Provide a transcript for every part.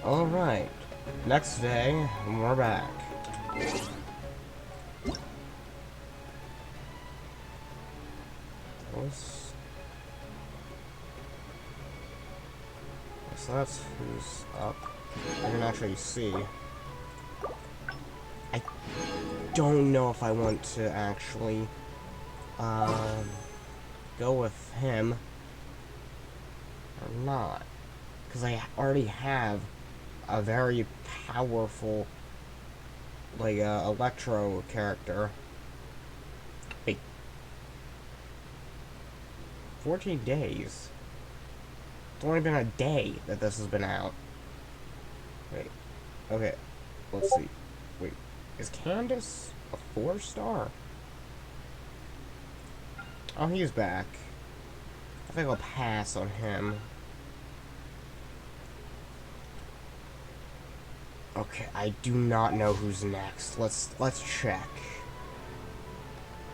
Alright. Next day, we're back. So that's who's up. I can actually see. I don't know if I want to actually go with him or not. Because I already have a very powerful, like, electro character. Wait. 14 days? It's only been a day that this has been out. Wait. Okay. Let's see. Wait. Is Candace a 4-star? Oh, he's back. I think I'll pass on him. Okay, I do not know who's next. Let's check.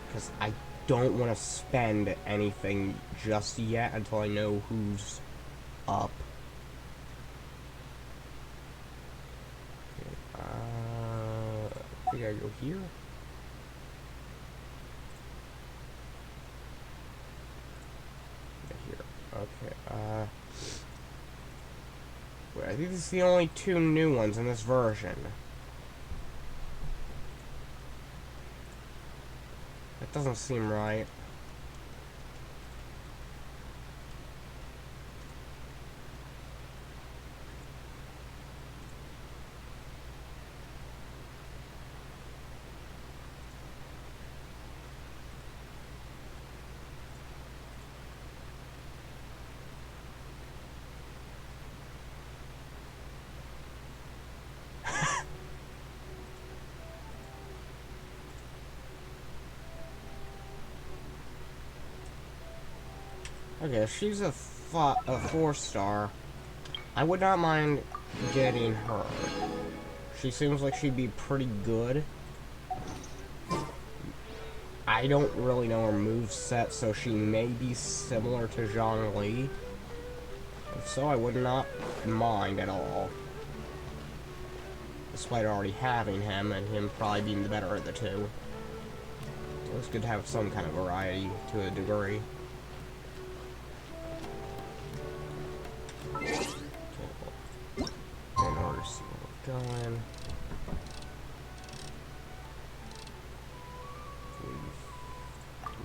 Because I don't want to spend anything just yet until I know who's up. Okay, I think I go here. Here. Okay, wait, I think this is the only 2 new ones in this version. That doesn't seem right. Okay, she's a 4-star. I would not mind getting her. She seems like she'd be pretty good. I don't really know her moveset, so she may be similar to Zhongli. If so, I would not mind at all. Despite already having him, and him probably being the better of the two. So it's good to have some kind of variety to a degree. In order to see where we're going.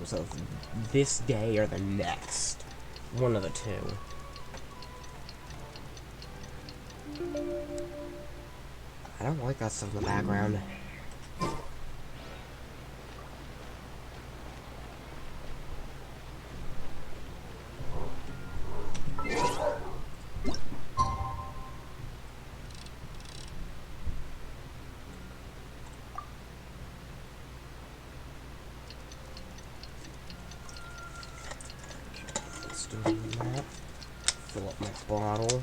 So this day or the next. One of the two. I don't like that stuff in the background. That. Fill up my bottle.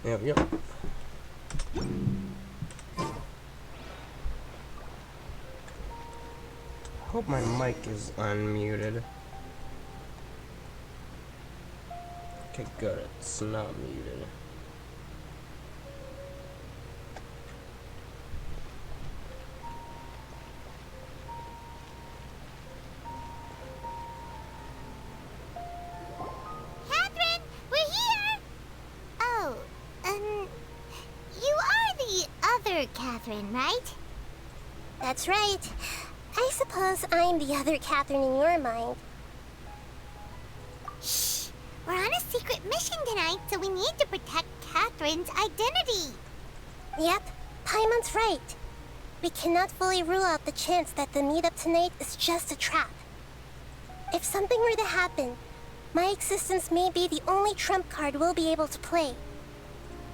Yep. Hope my mic is unmuted. Okay, good. It's not muted. Catherine, we're here! Oh, you are the other Catherine, right? That's right. I suppose I'm the other Catherine in your mind. Shh! We're on a secret mission tonight, so we need to protect Catherine's identity. Yep, Paimon's right. We cannot fully rule out the chance that the meetup tonight is just a trap. If something were to happen, my existence may be the only trump card we'll be able to play.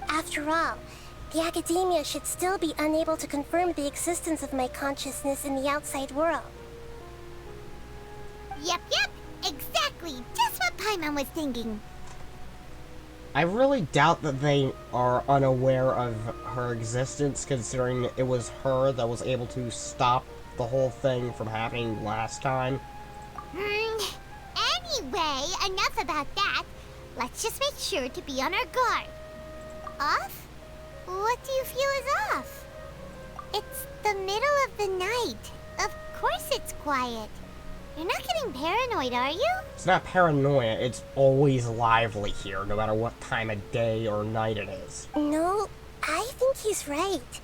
After all, the academia should still be unable to confirm the existence of my consciousness in the outside world. Yep, exactly. Just what Paimon was thinking. I really doubt that they are unaware of her existence, considering it was her that was able to stop the whole thing from happening last time. Anyway, enough about that. Let's just make sure to be on our guard. Off? What do you feel is off? It's the middle of the night. Of course it's quiet. You're not getting paranoid, are you? It's not paranoia, it's always lively here, no matter what time of day or night it is. No, I think he's right.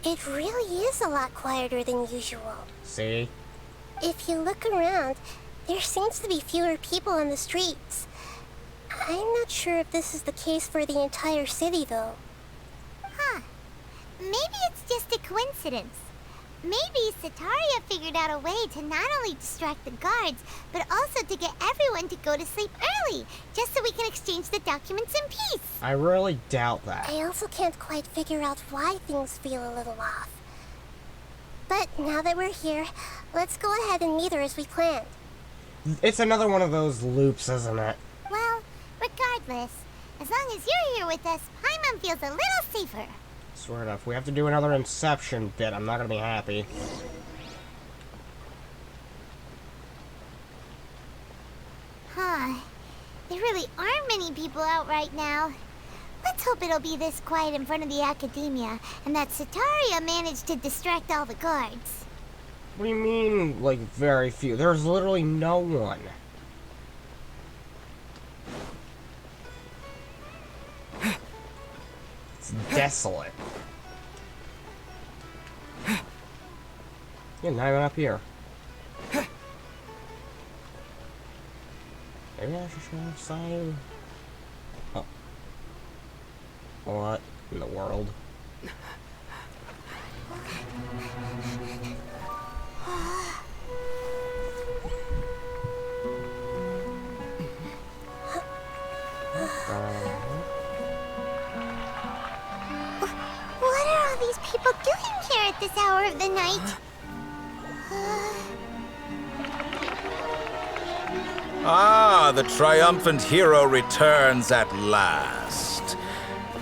It really is a lot quieter than usual. See? If you look around, there seems to be fewer people on the streets. I'm not sure if this is the case for the entire city, though. Huh. Maybe it's just a coincidence. Maybe Sataria figured out a way to not only distract the guards, but also to get everyone to go to sleep early, just so we can exchange the documents in peace. I really doubt that. I also can't quite figure out why things feel a little off. But now that we're here, let's go ahead and meet her as we planned. It's another one of those loops, isn't it? Well, regardless, as long as you're here with us, Paimon feels a little safer. Swear enough, we have to do another Inception bit. I'm not gonna be happy. Huh. There really aren't many people out right now. Let's hope it'll be this quiet in front of the academia, and that Sataria managed to distract all the guards. What do you mean, like, very few? There's literally no one. It's desolate. Yeah, not even up here. Maybe I should show a sign. Oh. What in the world? What are all these people doing here at this hour of the night? Ah, the triumphant hero returns at last.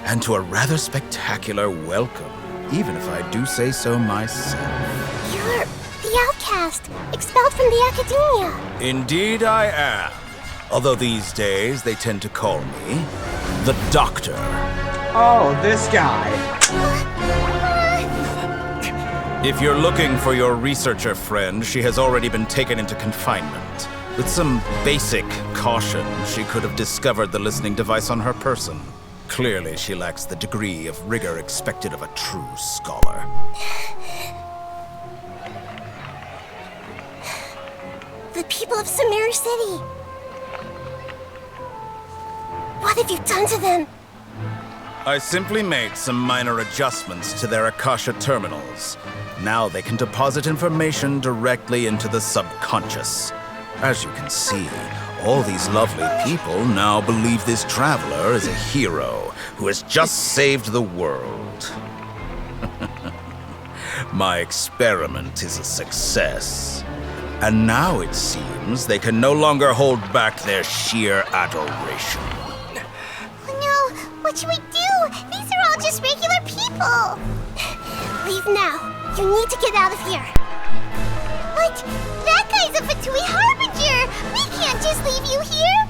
And to a rather spectacular welcome, even if I do say so myself. You're the outcast, expelled from the academia. Indeed I am. Although these days they tend to call me the Doctor. Oh, this guy. If you're looking for your researcher friend, she has already been taken into confinement. With some basic caution, she could have discovered the listening device on her person. Clearly, she lacks the degree of rigor expected of a true scholar. The people of Sumeru City. What have you done to them? I simply made some minor adjustments to their Akasha terminals. Now they can deposit information directly into the subconscious. As you can see, all these lovely people now believe this traveler is a hero who has just saved the world. My experiment is a success. And now it seems they can no longer hold back their sheer adoration. Oh no! What should we do? These are all just regular people! Leave now. You need to get out of here. But that guy's a Fatui Harbinger! We can't just leave you here!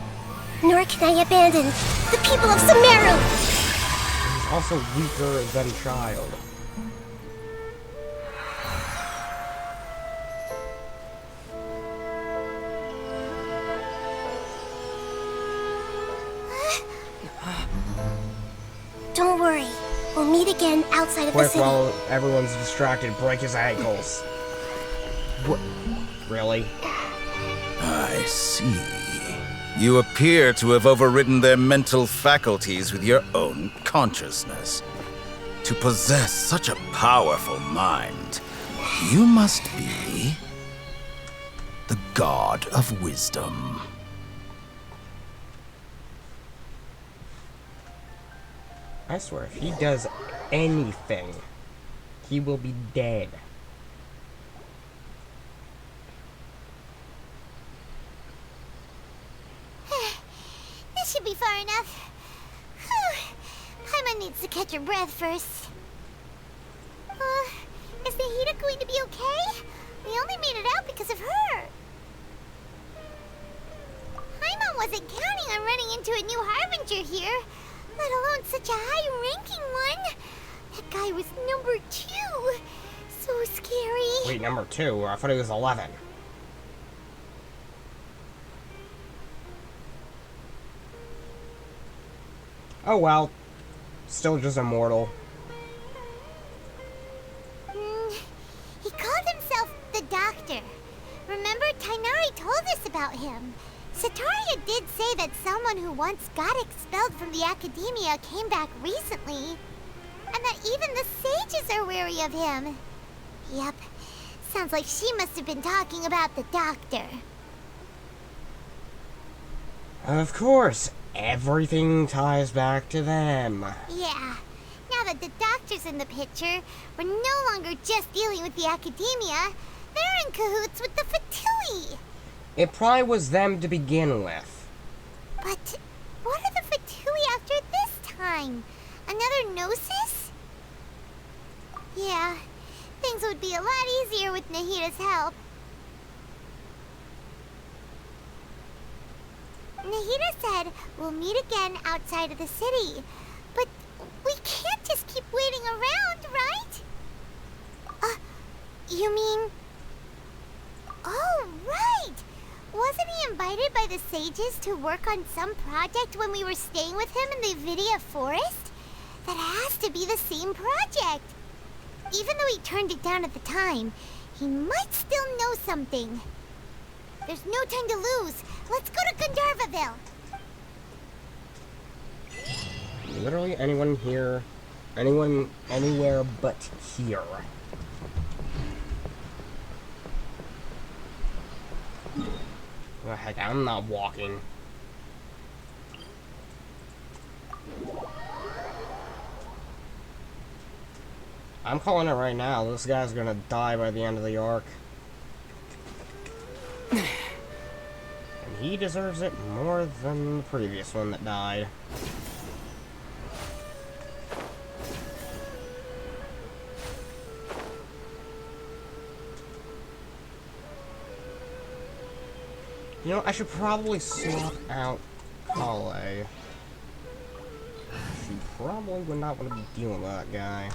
Nor can I abandon the people of Sumeru. He's also weaker than child. Don't worry. We'll meet again outside of the Quick, city. while everyone's distracted, break his ankles. What? Really? I see. You appear to have overridden their mental faculties with your own consciousness. To possess such a powerful mind, you must be the god of wisdom. I swear, if he does anything, he will be dead. This should be far enough. Nahida needs to catch her breath first. Is Nahida going to be okay? We only made it out because of her. Paimon wasn't counting on running into a new Harbinger here, let alone such a high-ranking one. That guy was number 2. So scary. Wait, number 2? I thought he was 11. Oh well. Still just immortal. He called himself the Doctor. Remember, Tainari told us about him. Sataria did say that someone who once got expelled from the Academia came back recently. And that even the sages are wary of him. Yep. Sounds like she must have been talking about the Doctor. Of course. Everything ties back to them. Yeah. Now that the Doctor's in the picture, we're no longer just dealing with the Academia. They're in cahoots with the Fatui. It probably was them to begin with. But what are the Fatui after this time? Another Gnosis? Yeah, things would be a lot easier with Nahida's help. Nahida said we'll meet again outside of the city. But we can't just keep waiting around, right? You mean... Oh, right! Wasn't he invited by the sages to work on some project when we were staying with him in the Vidia Forest? That has to be the same project. Even though he turned it down at the time, he might still know something. There's no time to lose. Let's go to Gandharvaville. Literally anyone here, anyone anywhere but here. Oh, heck, I'm not walking. I'm calling it right now. This guy's gonna die by the end of the arc. And he deserves it more than the previous one that died. You know, I should probably swap out Kale. She probably would not want to be dealing with that guy.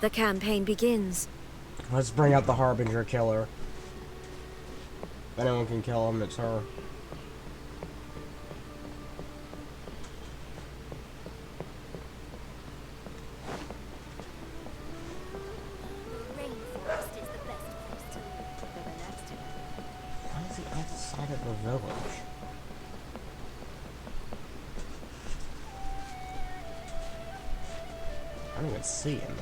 The campaign begins. Let's bring out the Harbinger killer. If anyone can kill him, it's her. Why is he outside of the village? I don't even see him.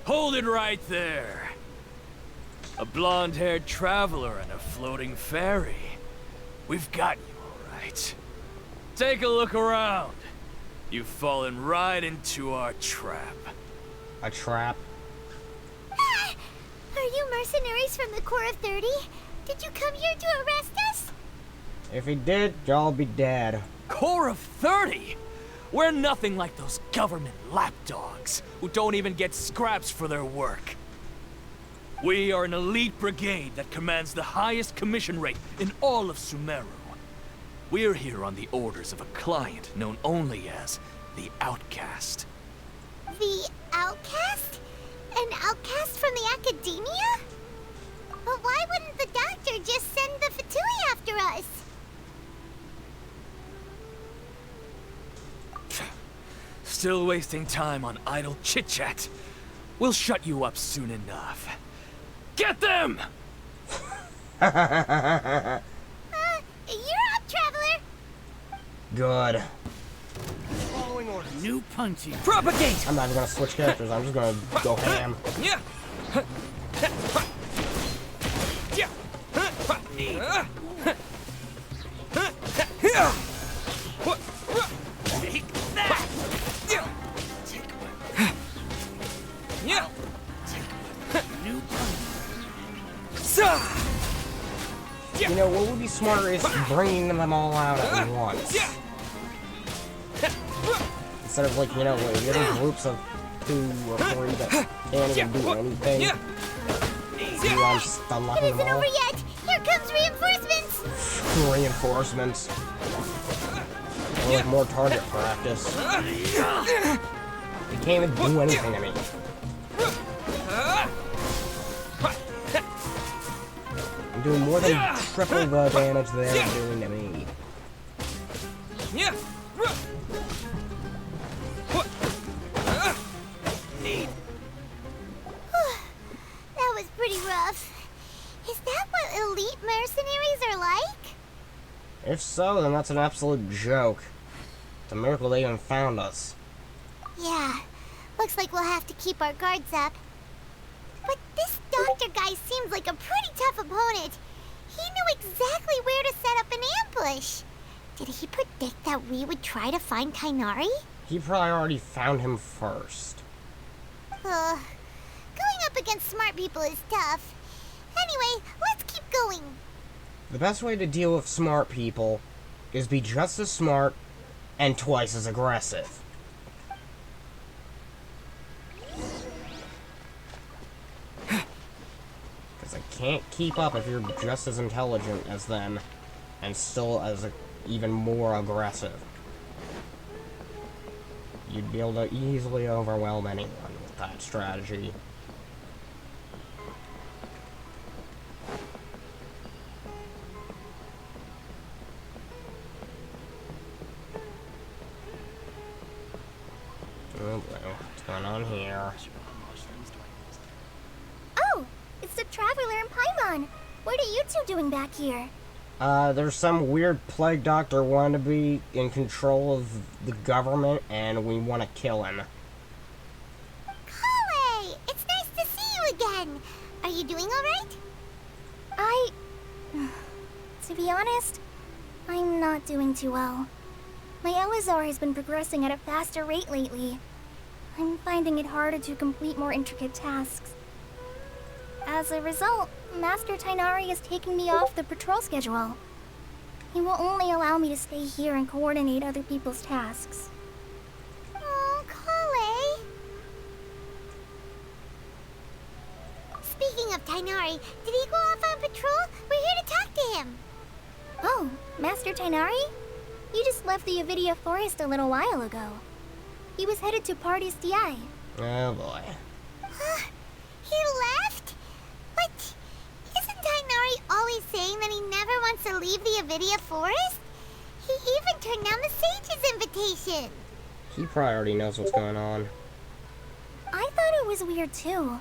Hold it right there. A blonde-haired traveler and a floating fairy. We've got you, all right. Take a look around. You've fallen right into our trap. A trap? Ah! Are you mercenaries from the Corps of 30? Did you come here to arrest us? If he did, y'all be dead. Corps of 30? We're nothing like those government lapdogs who don't even get scraps for their work. We are an elite brigade that commands the highest commission rate in all of Sumeru. We're here on the orders of a client known only as the Outcast. The Outcast? An outcast from the Academia? But why wouldn't the Doctor just send the Fatui after us? Still wasting time on idle chit-chat. We'll shut you up soon enough. Get them! You're up, Traveler! Good. Following orders. New punching. Propagate! I'm not even gonna switch characters, I'm just gonna go ham. Yeah. Take that! New punch. You know, what would be smarter is bringing them all out at once. Instead of, like, you know, little groups of 2 or 3 that can't even do anything. See, I'm stunlocking It them isn't all. over yet! Here comes reinforcements! Reinforcements. Or like more target practice. They can't even do anything to me. I'm doing more than triple the damage they're doing to me. That was pretty rough. Is that what elite mercenaries are like? If so, then that's an absolute joke. It's a miracle they even found us. Yeah, looks like we'll have to keep our guards up. But this doctor guy seems like a pretty tough opponent. He knew exactly where to set up an ambush. Did he predict that we would try to find Tainari? He probably already found him first. Going up against smart people is tough. Anyway, let's keep going. The best way to deal with smart people is be just as smart and twice as aggressive. Because I can't keep up if you're just as intelligent as them and still as even more aggressive. You'd be able to easily overwhelm anyone with that strategy. Oh, well, what's going on here? Oh, it's the Traveler and Paimon. What are you two doing back here? There's some weird plague doctor wannabe in control of the government, and we want to kill him. Kale, it's nice to see you again. Are you doing all right? To be honest, I'm not doing too well. My Elazar has been progressing at a faster rate lately. I'm finding it harder to complete more intricate tasks. As a result, Master Tainari is taking me off the patrol schedule. He will only allow me to stay here and coordinate other people's tasks. Oh, Kale. Speaking of Tainari, did he go off on patrol? We're here to talk to him. Oh, Master Tainari? You just left the Avidia Forest a little while ago. He was headed to Party's DI. Oh boy. He left? But isn't Tainari always saying that he never wants to leave the Avidia Forest? He even turned down the Sage's invitation. He probably already knows what's going on. I thought it was weird too.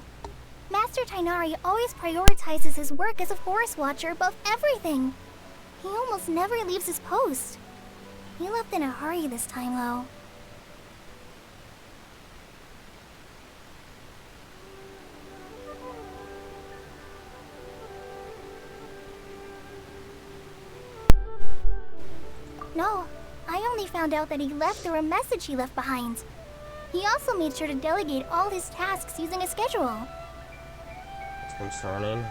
Master Tainari always prioritizes his work as a forest watcher above everything. He almost never leaves his post. He left in a hurry this time, though. No, I only found out that he left through a message he left behind. He also made sure to delegate all his tasks using a schedule. It's concerning.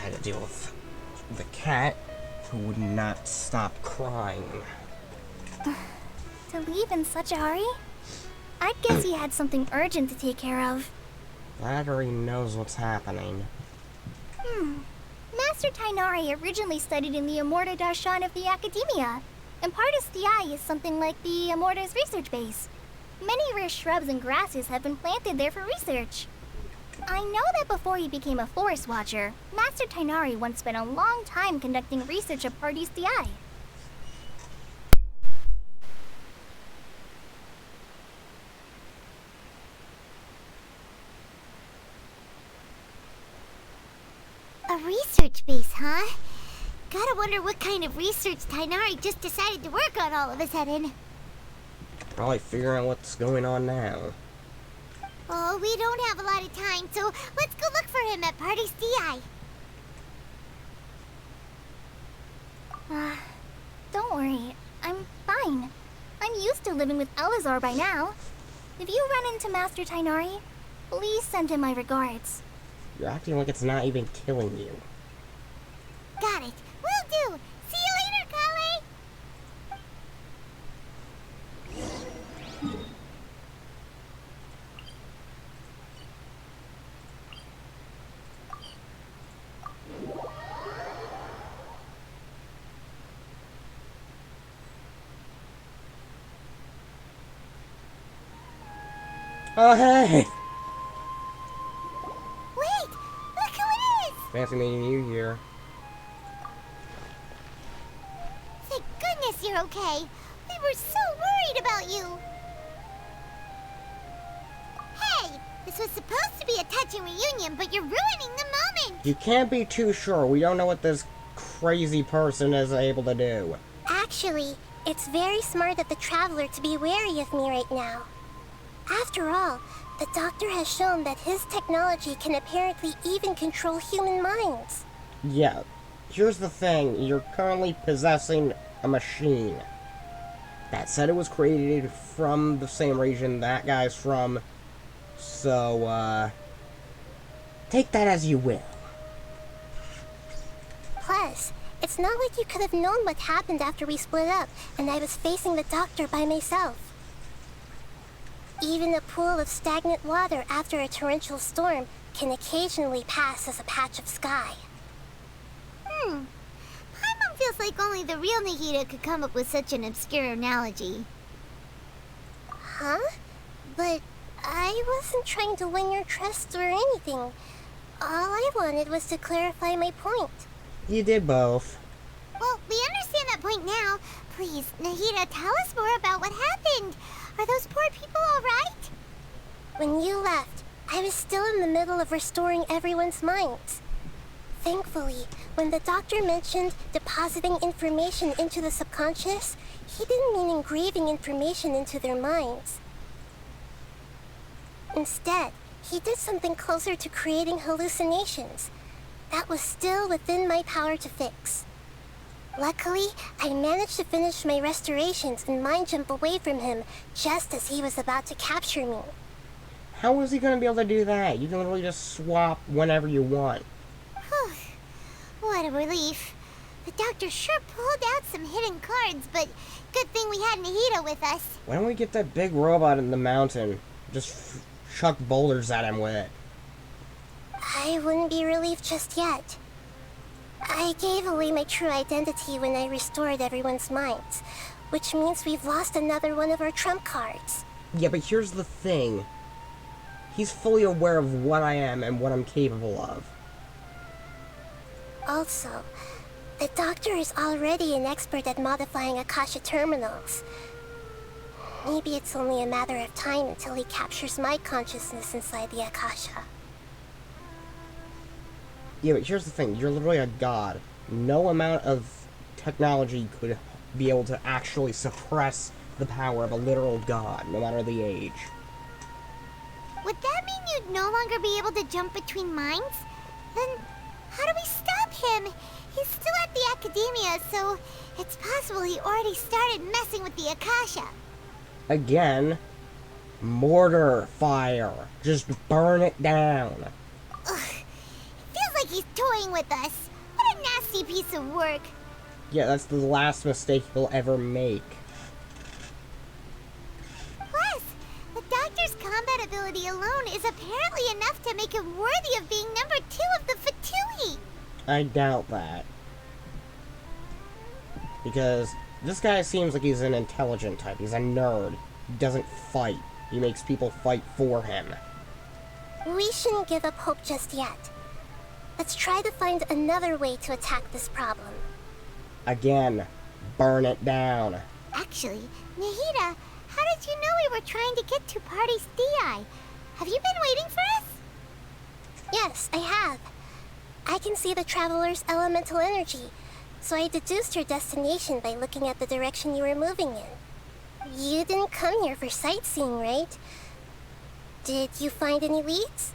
had to deal with the cat who would not stop crying. To leave in such a hurry? I'd guess he had something urgent to take care of. Glad he knows what's happening. Master Tainari originally studied in the Immorta Darshan of the Academia, and Pardis Eye is something like the Immorta's research base. Many rare shrubs and grasses have been planted there for research. I know that before he became a forest watcher, Master Tainari once spent a long time conducting research at Pardis Eye. A research base, huh? Gotta wonder what kind of research Tainari just decided to work on all of a sudden. Probably figuring out what's going on now. Oh, we don't have a lot of time, so let's go look for him at Pardis Eye. Don't worry. I'm fine. I'm used to living with Elazar by now. If you run into Master Tainari, please send him my regards. You're acting like it's not even killing you. Got it. Will do. See you later, Kale. Oh, hey! Wait! Look who it is! Fancy meeting you here. Thank goodness you're okay. We were so worried about you. Hey, this was supposed to be a touching reunion, but you're ruining the moment. You can't be too sure. We don't know what this crazy person is able to do. Actually, it's very smart of the traveler to be wary of me right now. After all, the doctor has shown that his technology can apparently even control human minds. Yeah, here's the thing. You're currently possessing a machine that said it was created from the same region that guy's from. So, take that as you will. Plus, it's not like you could have known what happened after we split up and I was facing the doctor by myself. Even a pool of stagnant water after a torrential storm can occasionally pass as a patch of sky. Paimon feels like only the real Nahida could come up with such an obscure analogy. Huh? But I wasn't trying to win your trust or anything. All I wanted was to clarify my point. You did both. Well, we understand that point now. Please, Nahida, tell us more about what happened. Are those poor people all right? When you left, I was still in the middle of restoring everyone's minds. Thankfully, when the doctor mentioned depositing information into the subconscious, he didn't mean engraving information into their minds. Instead, he did something closer to creating hallucinations. That was still within my power to fix. Luckily, I managed to finish my restorations and mind jump away from him just as he was about to capture me. How was he going to be able to do that? You can literally just swap whenever you want. Whew. What a relief. The doctor sure pulled out some hidden cards, but good thing we had Nahida with us. Why don't we get that big robot in the mountain? Just chuck boulders at him with it. I wouldn't be relieved just yet. I gave away my true identity when I restored everyone's minds, which means we've lost another one of our trump cards. Yeah, but here's the thing. He's fully aware of what I am and what I'm capable of. Also, the doctor is already an expert at modifying Akasha terminals. Maybe it's only a matter of time until he captures my consciousness inside the Akasha. Yeah, but here's the thing. You're literally a god. No amount of technology could be able to actually suppress the power of a literal god, no matter the age. Would that mean you'd no longer be able to jump between minds? Then how do we stop him? He's still at the Academia, so it's possible he already started messing with the Akasha. Again, mortar fire. Just burn it down. Ugh. It feels like he's toying with us. What a nasty piece of work. Yeah, that's the last mistake he'll ever make. Plus, the doctor's combat ability alone is apparently enough to make him worthy of being number 2 of the Fatui. I doubt that. Because this guy seems like he's an intelligent type. He's a nerd. He doesn't fight. He makes people fight for him. We shouldn't give up hope just yet. Let's try to find another way to attack this problem. Again, burn it down. Actually, Nahida, how did you know we were trying to get to Party's DI? Have you been waiting for us? Yes, I have. I can see the traveler's elemental energy, so I deduced your destination by looking at the direction you were moving in. You didn't come here for sightseeing, right? Did you find any leads?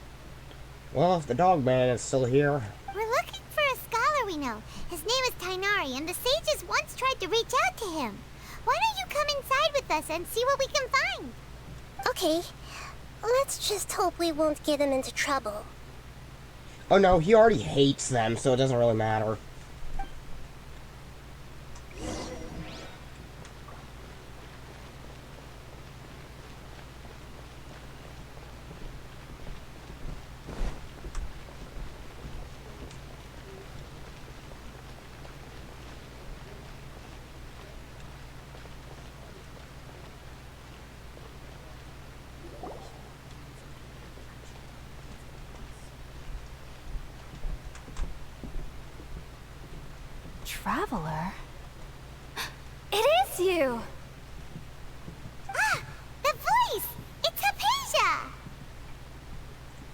Well, if the dog man is still here. We're looking for a scholar we know. His name is Tainari, and the sages once tried to reach out to him. Why don't you come inside with us and see what we can find? Okay. Let's just hope we won't get him into trouble. Oh no, he already hates them, so it doesn't really matter. Traveler? It is you! Ah, the voice! It's Hypatia!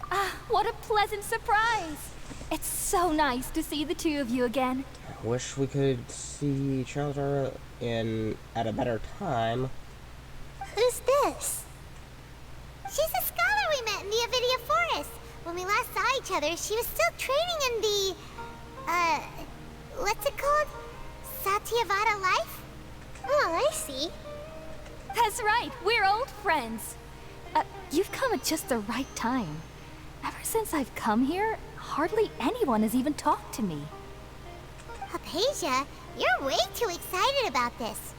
Ah, what a pleasant surprise! It's so nice to see the two of you again. Wish we could see each other at a better time. Who's this? She's a scholar we met in the Avidia Forest. When we last saw each other, she was still training in the... what's it called? Satyavada life? Oh, I see. That's right, we're old friends. You've come at just the right time. Ever since I've come here, hardly anyone has even talked to me. Hypatia, you're way too excited about this.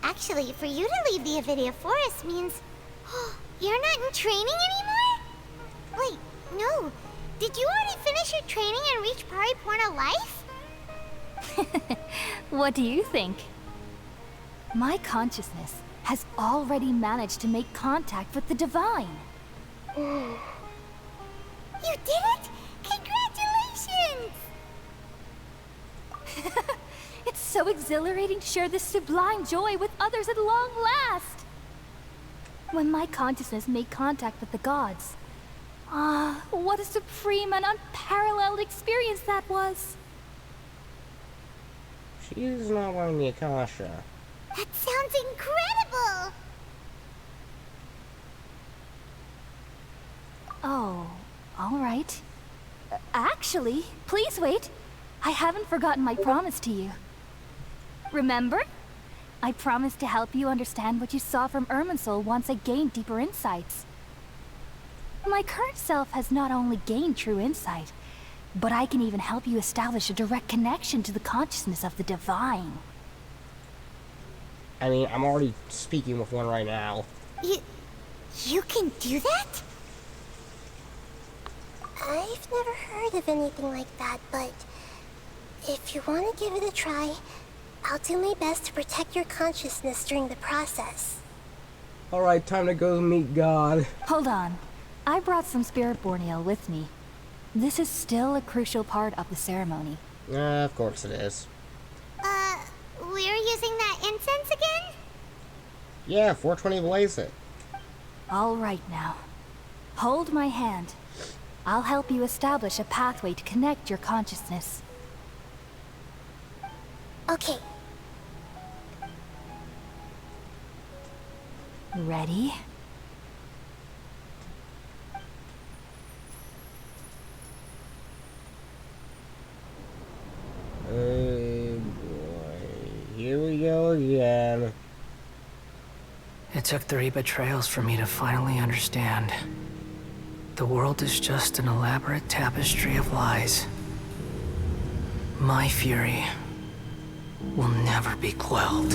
Actually, for you to leave the Avidia Forest means... you're not in training anymore? Wait, no. Did you already finish your training and reach Pariporna life? What do you think? My consciousness has already managed to make contact with the divine. You did it! Congratulations! It's so exhilarating to share this sublime joy with others at long last. When my consciousness made contact with the gods, what a supreme and unparalleled experience that was. She's not wearing the Akasha. That sounds incredible! Oh, all right. Actually, please wait. I haven't forgotten my promise to you. Remember? I promised to help you understand what you saw from Irminsul once I gained deeper insights. My current self has not only gained true insight, but I can even help you establish a direct connection to the consciousness of the divine. I mean, I'm already speaking with one right now. You can do that? I've never heard of anything like that, but if you want to give it a try, I'll do my best to protect your consciousness during the process. Alright, time to go meet God. Hold on. I brought some spirit-born ale with me. This is still a crucial part of the ceremony. Of course it is. We're using that incense again? Yeah, 420 blaze it. All right now. Hold my hand. I'll help you establish a pathway to connect your consciousness. Okay. Ready? Oh boy. Here we go again. It took 3 betrayals for me to finally understand. The world is just an elaborate tapestry of lies. My fury will never be quelled.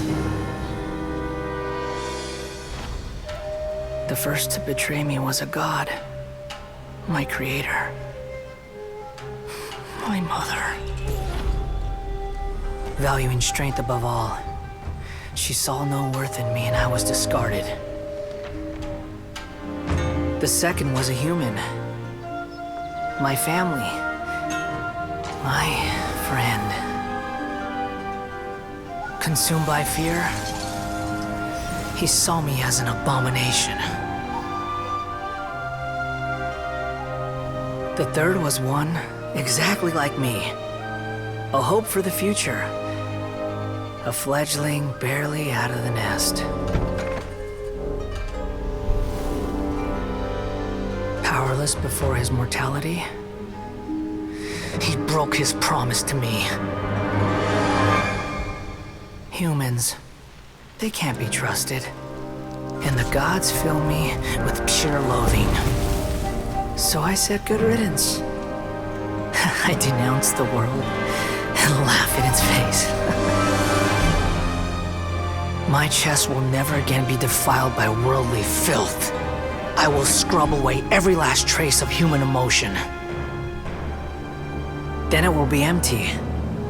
The first to betray me was a god. My creator. My mother. Valuing strength above all, she saw no worth in me and I was discarded. The second was a human. My family. My friend. Consumed by fear, he saw me as an abomination. The third was one exactly like me. A hope for the future. A fledgling barely out of the nest. Powerless before his mortality, he broke his promise to me. Humans, they can't be trusted. And the gods fill me with pure loathing. So I said good riddance. I denounce the world and laugh in its face. My chest will never again be defiled by worldly filth. I will scrub away every last trace of human emotion. Then it will be empty,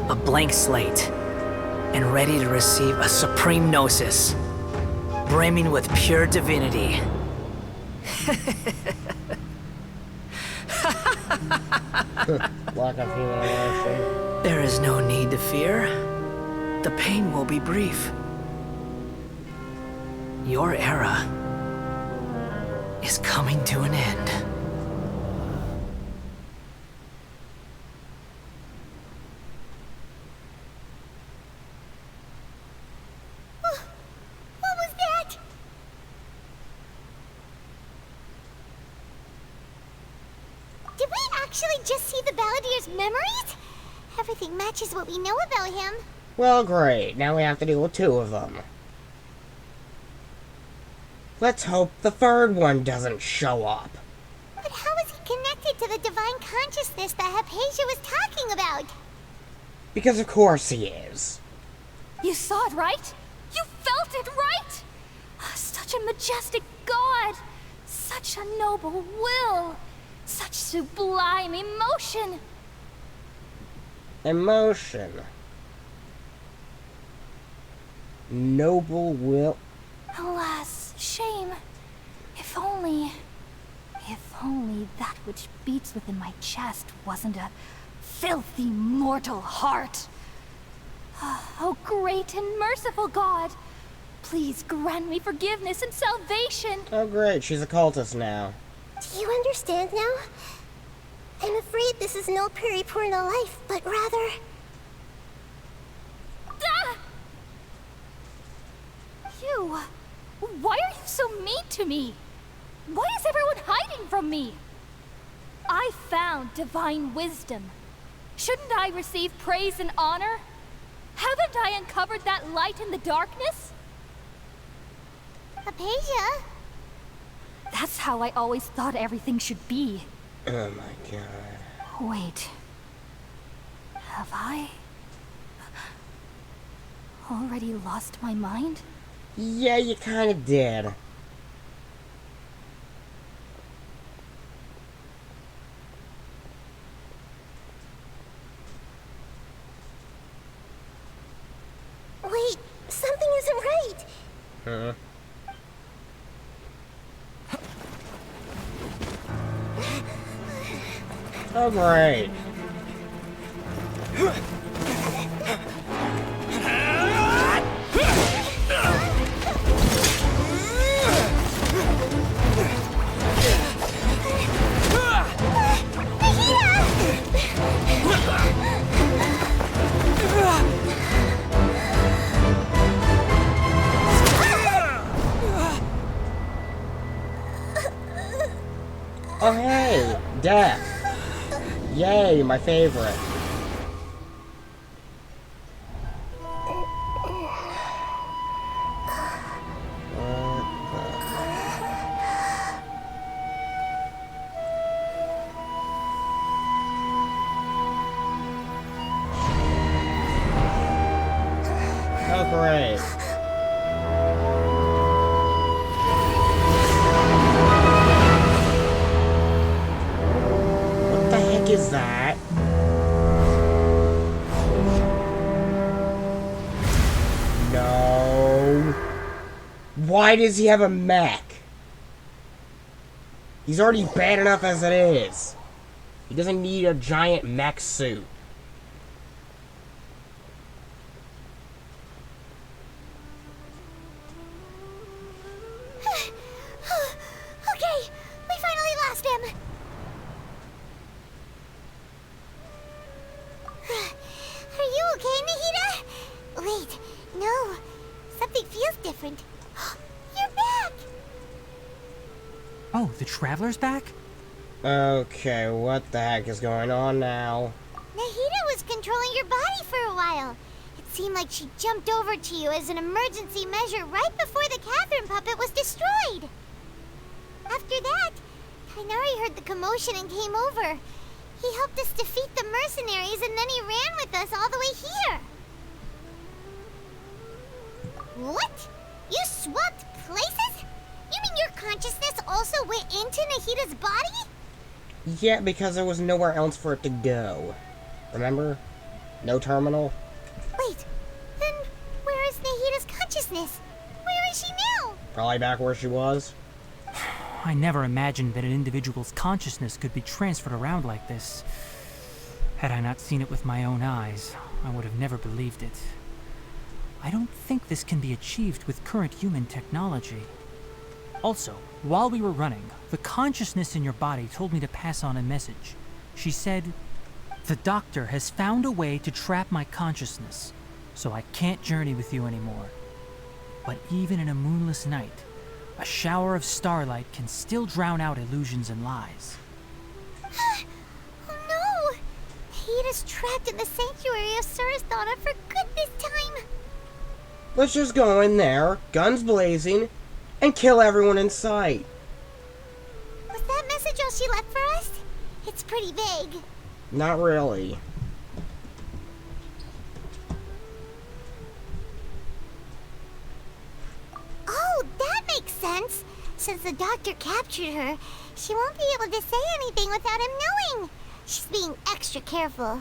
a blank slate, and ready to receive a supreme gnosis, brimming with pure divinity. Lack of human emotion. There is no need to fear. The pain will be brief. Your era is coming to an end. What was that? Did we actually just see the Balladier's memories? Everything matches what we know about him. Well, great. Now we have to deal with two of them. Let's hope the third one doesn't show up. But how is he connected to the divine consciousness that Hypatia was talking about? Because of course he is. You saw it, right? You felt it, right? Such a majestic god. Such a noble will. Such sublime emotion. Emotion. Noble will. Alas, shame. If only that which beats within my chest wasn't a filthy mortal heart. Oh, great and merciful God, please grant me forgiveness and salvation. Oh great, she's a cultist now. Do you understand now? I'm afraid this is no Purina life, but rather... Ah! You... Why are you so mean to me? Why is everyone hiding from me? I found divine wisdom. Shouldn't I receive praise and honor? Haven't I uncovered that light in the darkness? Hypatia? That's how I always thought everything should be. Oh my god. Wait. Have I... already lost my mind? Yeah, you kinda did. Wait, something isn't right. Huh? Oh great. Oh hey, death. Yay, my favorite. Why does he have a mech? He's already bad enough as it is. He doesn't need a giant mech suit. Okay, we finally lost him. Are you okay, Nahida? Wait, no. Something feels different. You're back! Oh, the Traveler's back? Okay, what the heck is going on now? Nahida was controlling your body for a while. It seemed like she jumped over to you as an emergency measure right before the Catherine puppet was destroyed. After that, Kainari heard the commotion and came over. He helped us defeat the mercenaries and then he ran with us all the way here. What? You swapped places? You mean your consciousness also went into Nahida's body? Yeah, because there was nowhere else for it to go. Remember? No terminal? Wait, then where is Nahida's consciousness? Where is she now? Probably back where she was. I never imagined that an individual's consciousness could be transferred around like this. Had I not seen it with my own eyes, I would have never believed it. I don't think this can be achieved with current human technology. Also, while we were running, the consciousness in your body told me to pass on a message. She said, "The doctor has found a way to trap my consciousness, so I can't journey with you anymore. But even in a moonless night, a shower of starlight can still drown out illusions and lies." Oh no! Nahida's trapped in the sanctuary of Surasthana for good this time. Let's just go in there, guns blazing, and kill everyone in sight. Was that message all she left for us? It's pretty vague. Not really. Oh, that makes sense. Since the doctor captured her, she won't be able to say anything without him knowing. She's being extra careful.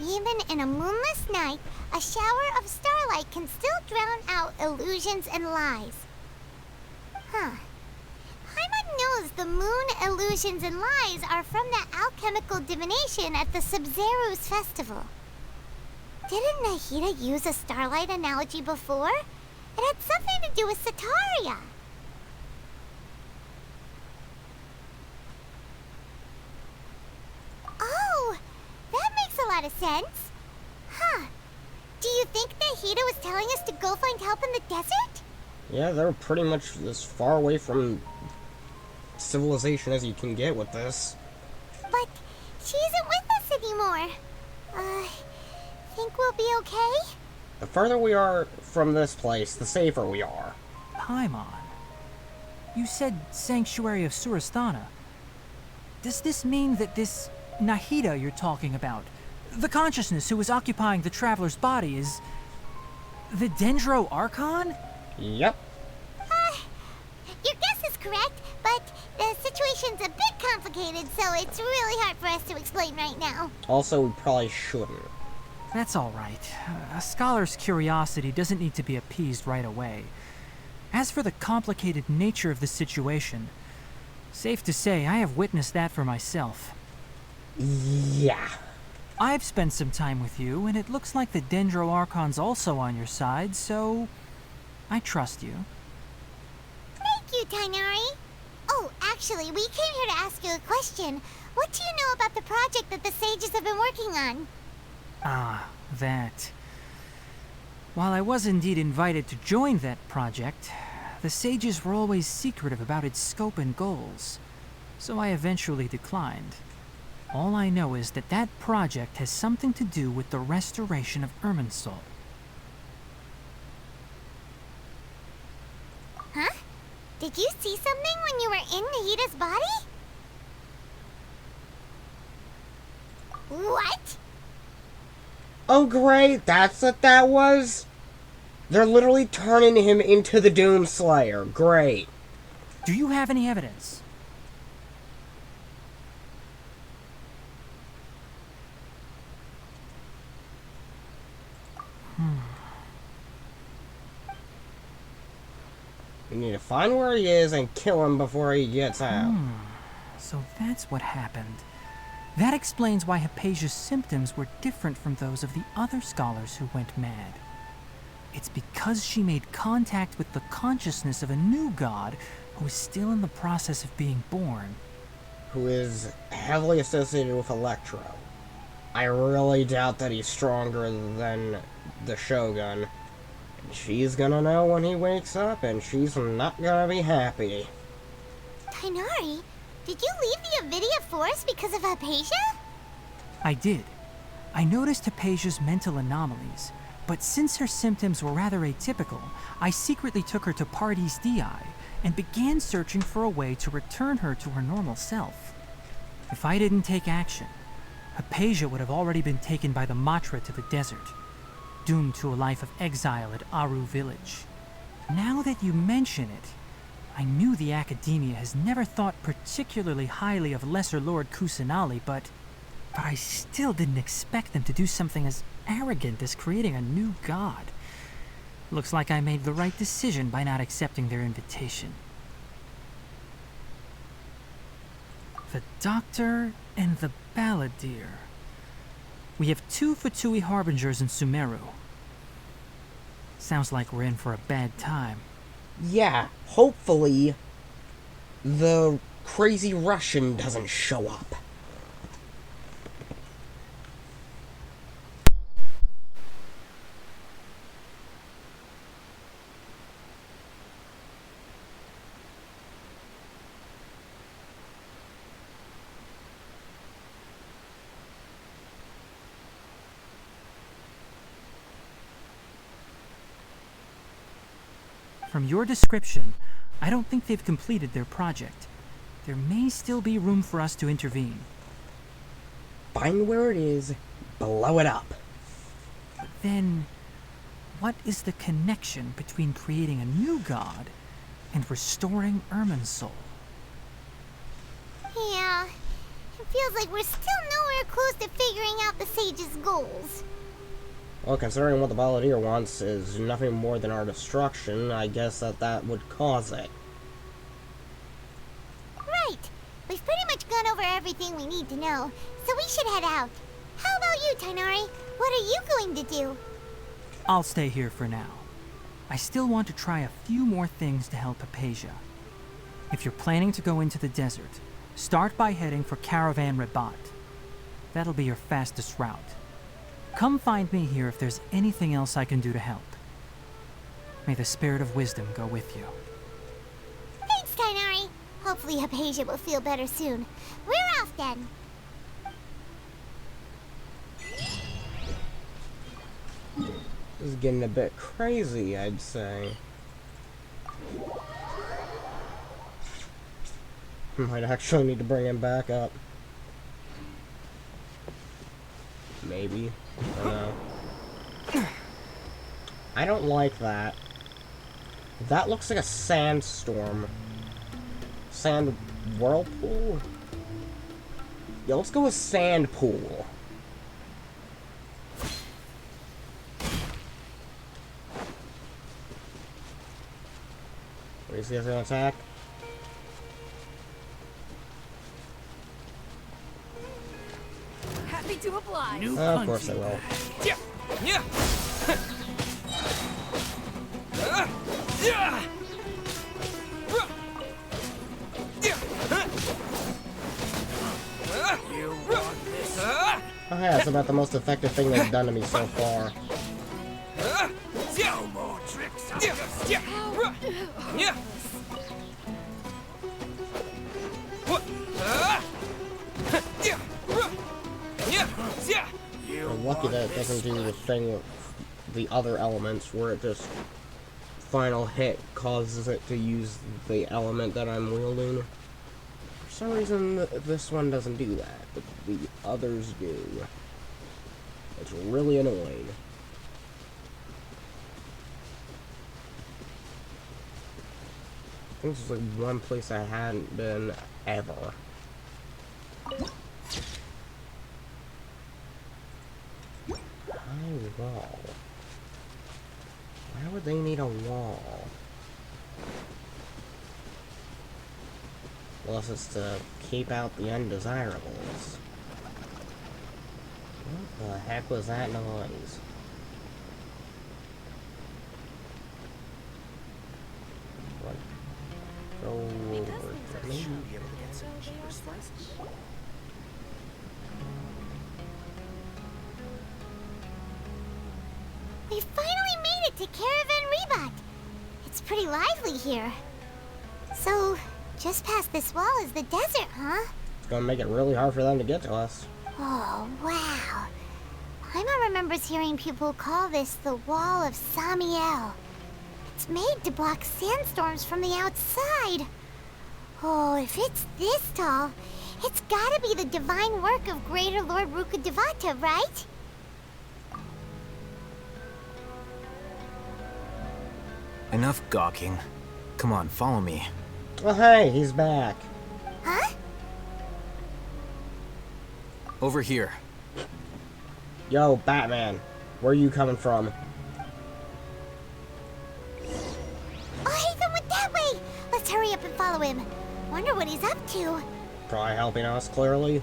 Even in a moonless night, a shower of starlight can still drown out illusions and lies. Huh. Paimon knows the moon illusions and lies are from the alchemical divination at the Sumeru's festival. Didn't Nahida use a starlight analogy before? It had something to do with Sataria. Oh, that makes a lot of sense. Huh. Do you think Nahida was telling us to go find help in the desert? Yeah, they're pretty much as far away from civilization as you can get with this. But she isn't with us anymore. Think we'll be okay? The further we are from this place, the safer we are. Paimon, you said Sanctuary of Surasthana. Does this mean that this Nahida you're talking about, the consciousness who is occupying the traveler's body, is the Dendro Archon? Yep. Your guess is correct, but the situation's a bit complicated, so it's really hard for us to explain right now. Also, we probably shouldn't. That's all right. A scholar's curiosity doesn't need to be appeased right away. As for the complicated nature of the situation, safe to say I have witnessed that for myself. Yeah. I've spent some time with you, and it looks like the Dendro Archon's also on your side, so I trust you. Thank you, Tainari. Oh, actually, we came here to ask you a question. What do you know about the project that the sages have been working on? Ah, that. While I was indeed invited to join that project, the sages were always secretive about its scope and goals, so I eventually declined. All I know is that that project has something to do with the restoration of Irminsul. Huh? Did you see something when you were in Nahida's body? What? Oh great, that's what that was? They're literally turning him into the Doomslayer. Great. Do you have any evidence? need to find where he is and kill him before he gets out. So that's what happened. That explains why Hypatia's symptoms were different from those of the other scholars who went mad. It's because she made contact with the consciousness of a new god who is still in the process of being born. Who is heavily associated with Electro. I really doubt that he's stronger than the Shogun. She's gonna know when he wakes up, and she's not gonna be happy. Tainari, did you leave the Avidia Forest because of Hypatia? I did. I noticed Hypatia's mental anomalies, but since her symptoms were rather atypical, I secretly took her to Pardes Dii and began searching for a way to return her to her normal self. If I didn't take action, Hypatia would have already been taken by the Matra to the desert, doomed to a life of exile at Aru village. Now that you mention it, I knew the Academia has never thought particularly highly of Lesser Lord Kusanali, but I still didn't expect them to do something as arrogant as creating a new god. Looks like I made the right decision by not accepting their invitation. The Doctor and the Balladeer. We have 2 Fatui Harbingers in Sumeru. Sounds like we're in for a bad time. Yeah, hopefully the crazy Russian doesn't show up. From your description, I don't think they've completed their project. There may still be room for us to intervene. Find where it is, blow it up. But then, what is the connection between creating a new god and restoring Irminsul? Yeah, it feels like we're still nowhere close to figuring out the Sage's goals. Well, considering what the Balladeer wants is nothing more than our destruction, I guess that would cause it. Right. We've pretty much gone over everything we need to know, so we should head out. How about you, Tainari? What are you going to do? I'll stay here for now. I still want to try a few more things to help Hypatia. If you're planning to go into the desert, start by heading for Caravan Rabat. That'll be your fastest route. Come find me here if there's anything else I can do to help. May the spirit of wisdom go with you. Thanks, Tainari. Hopefully Hypatia will feel better soon. We're off then. This is getting a bit crazy, I'd say. Might actually need to bring him back up. Maybe. I don't know. I don't like that. That looks like a sandstorm. Sand whirlpool? Yeah, let's go with sand pool. Wait, is he gonna attack? Happy to oblige. Of course I will. Yeah. Yeah. Yeah. You want this? Oh yeah, it's about the most effective thing they've done to me so far. No more tricks. Yeah. Yeah. I'm lucky that it doesn't do the thing with the other elements where it just final hit causes it to use the element that I'm wielding. For some reason this one doesn't do that, but the others do. It's really annoying. I think this is like one place I hadn't been ever. High wall. Why would they need a wall? Unless it's to keep out the undesirables. What the heck was that noise? What? Go over to me. We finally made it to Caravan Rebot. It's pretty lively here. So, just past this wall is the desert, huh? It's gonna make it really hard for them to get to us. Oh, wow. Paimon remembers hearing people call this the Wall of Samiel. It's made to block sandstorms from the outside. Oh, if it's this tall, it's gotta be the divine work of Greater Lord Rukkhadevata, right? Enough gawking. Come on, follow me. Oh hey, he's back. Huh? Over here. Yo, Batman, where are you coming from? Oh, Ethan went that way! Let's hurry up and follow him. Wonder what he's up to. Probably helping us, clearly.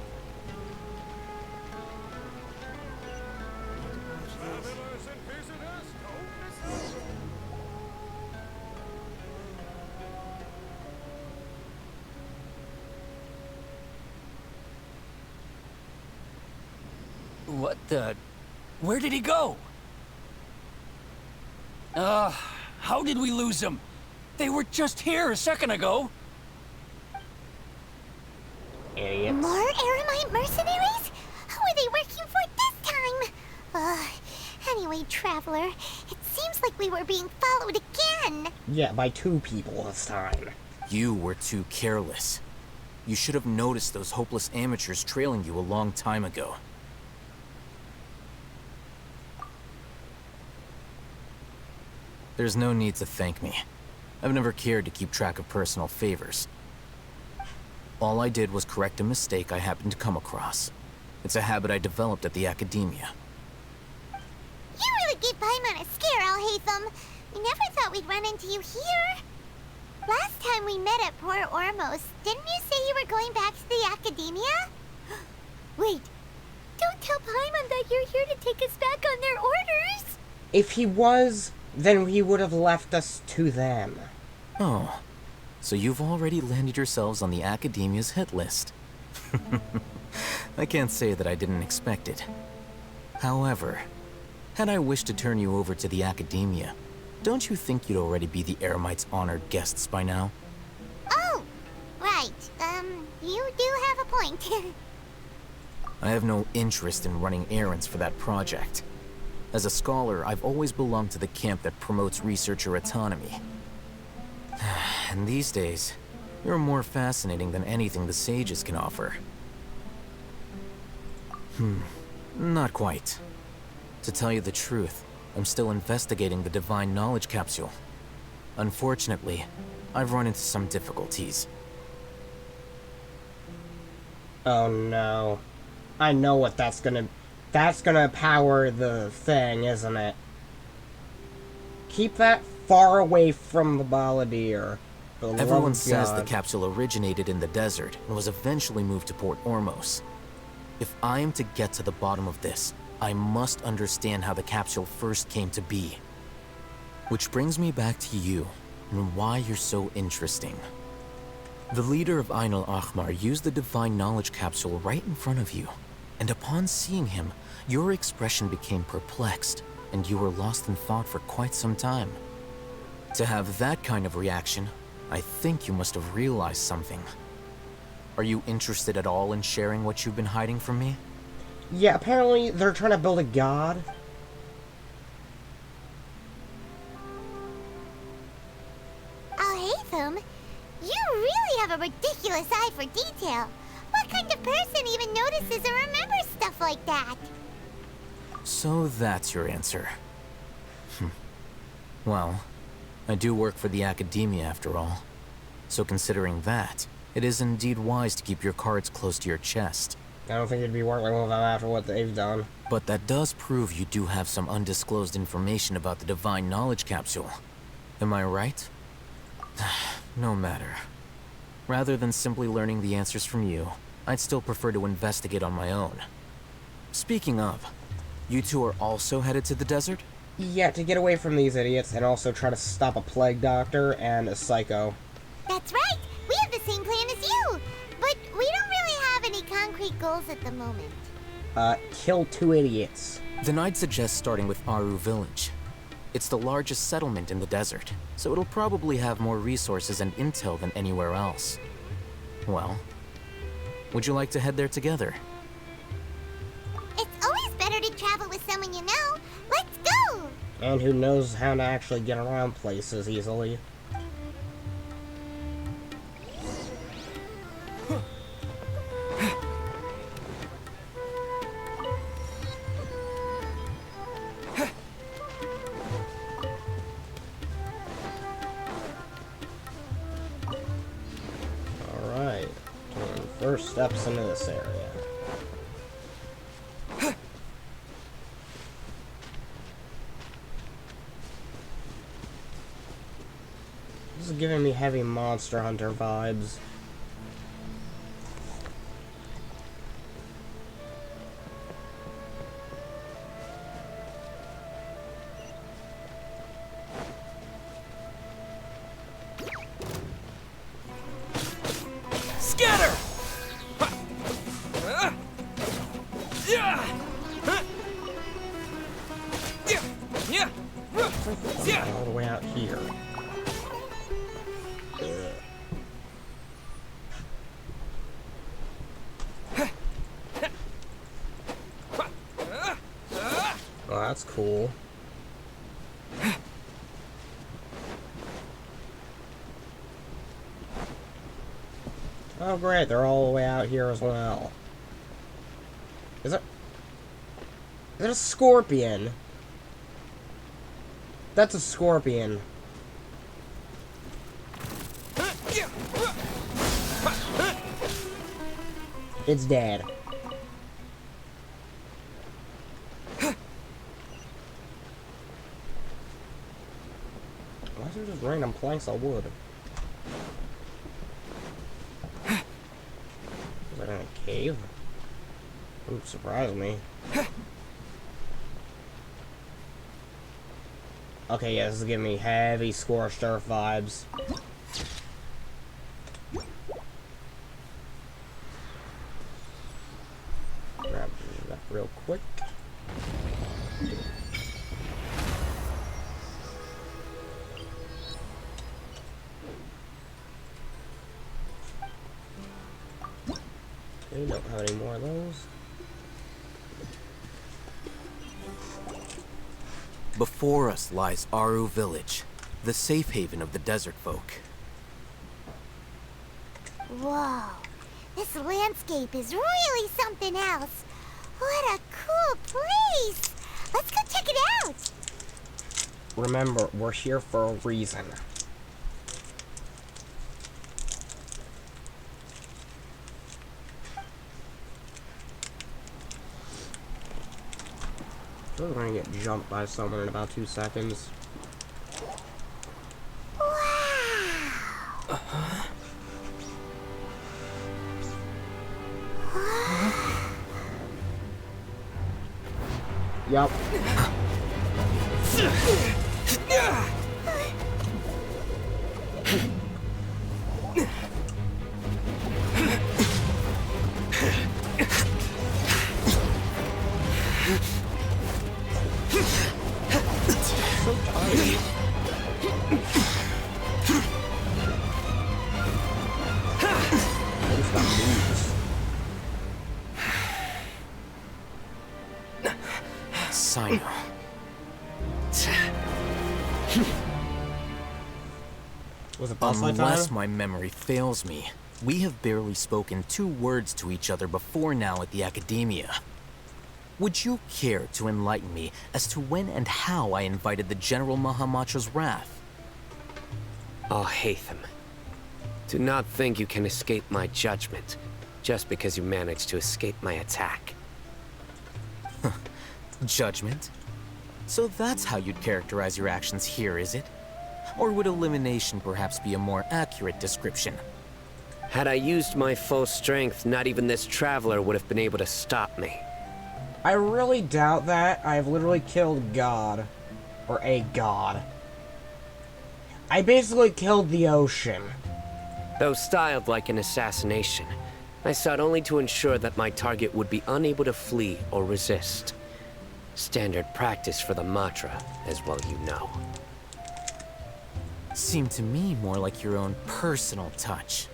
What the... Where did he go? How did we lose him? They were just here a second ago. Idiots. More Aramite mercenaries? Who are they working for this time? Anyway, Traveler, it seems like we were being followed again. Yeah, by 2 people this time. You were too careless. You should have noticed those hopeless amateurs trailing you a long time ago. There's no need to thank me. I've never cared to keep track of personal favors. All I did was correct a mistake I happened to come across. It's a habit I developed at the academia. You really gave Paimon a scare, Alhaitham. We never thought we'd run into you here. Last time we met at Port Ormos, didn't you say you were going back to the academia? Wait, don't tell Paimon that you're here to take us back on their orders. If he was, then he would have left us to them. Oh, so you've already landed yourselves on the academia's hit list. I can't say that I didn't expect it. However, had I wished to turn you over to the academia, don't you think you'd already be the Eremites' honored guests by now? Oh, right. You do have a point. I have no interest in running errands for that project. As a scholar, I've always belonged to the camp that promotes researcher autonomy. And these days, you're more fascinating than anything the sages can offer. Not quite. To tell you the truth, I'm still investigating the Divine Knowledge Capsule. Unfortunately, I've run into some difficulties. Oh no. I know what that's gonna power the thing, isn't it? Keep that far away from the Balladeer. Everyone says the capsule originated in the desert and was eventually moved to Port Ormos. If I am to get to the bottom of this, I must understand how the capsule first came to be. Which brings me back to you, and why you're so interesting. The leader of Ain al-Ahmar used the Divine Knowledge Capsule right in front of you, and upon seeing him, your expression became perplexed, and you were lost in thought for quite some time. To have that kind of reaction, I think you must have realized something. Are you interested at all in sharing what you've been hiding from me? Yeah, apparently they're trying to build a god. Alhaitham, you really have a ridiculous eye for detail. What kind of person even notices or remembers stuff like that? So that's your answer. Well, I do work for the academia after all. So considering that, it is indeed wise to keep your cards close to your chest. I don't think it'd be working with them after what they've done. But that does prove you do have some undisclosed information about the Divine Knowledge Capsule. Am I right? No matter. Rather than simply learning the answers from you, I'd still prefer to investigate on my own. Speaking of, you two are also headed to the desert? Yeah, to get away from these idiots and also try to stop a plague doctor and a psycho. That's right! We have the same plan as you! But we don't really have any concrete goals at the moment. Kill 2 idiots. Then I'd suggest starting with Aru Village. It's the largest settlement in the desert, so it'll probably have more resources and intel than anywhere else. Well, would you like to head there together? It's always better to travel with someone you know. Let's go! And who knows how to actually get around places easily. Alright, taking first steps into this area. This is giving me heavy Monster Hunter vibes. Scatter! All the way out here. Oh, that's cool. Oh great, they're all the way out here as well. Is it a scorpion? That's a scorpion. It's dead. Why is there just random planks of wood? Is that in a cave? Wouldn't surprise me. Okay, yeah, this is giving me heavy scorched earth vibes. Grab that real quick. We don't have any more of those. Before us lies Aru Village, the safe haven of the desert folk. Whoa, this landscape is really something else. What a cool place! Let's go check it out! Remember, we're here for a reason. We're gonna get jumped by someone in about 2 seconds. Yup. So tired. At least that moves. Sino. Was it boss fight time? Unless my memory fails me, we have barely spoken 2 words to each other before now at the Academia. Would you care to enlighten me as to when and how I invited the General Mahamatra's wrath? Oh, Hatham. Do not think you can escape my judgment, just because you managed to escape my attack. Judgment? So that's how you'd characterize your actions here, is it? Or would elimination perhaps be a more accurate description? Had I used my full strength, not even this traveler would have been able to stop me. I really doubt that. I've literally killed God. Or a god. I basically killed the ocean. Though styled like an assassination, I sought only to ensure that my target would be unable to flee or resist. Standard practice for the Matra, as well you know. Seemed to me more like your own personal touch.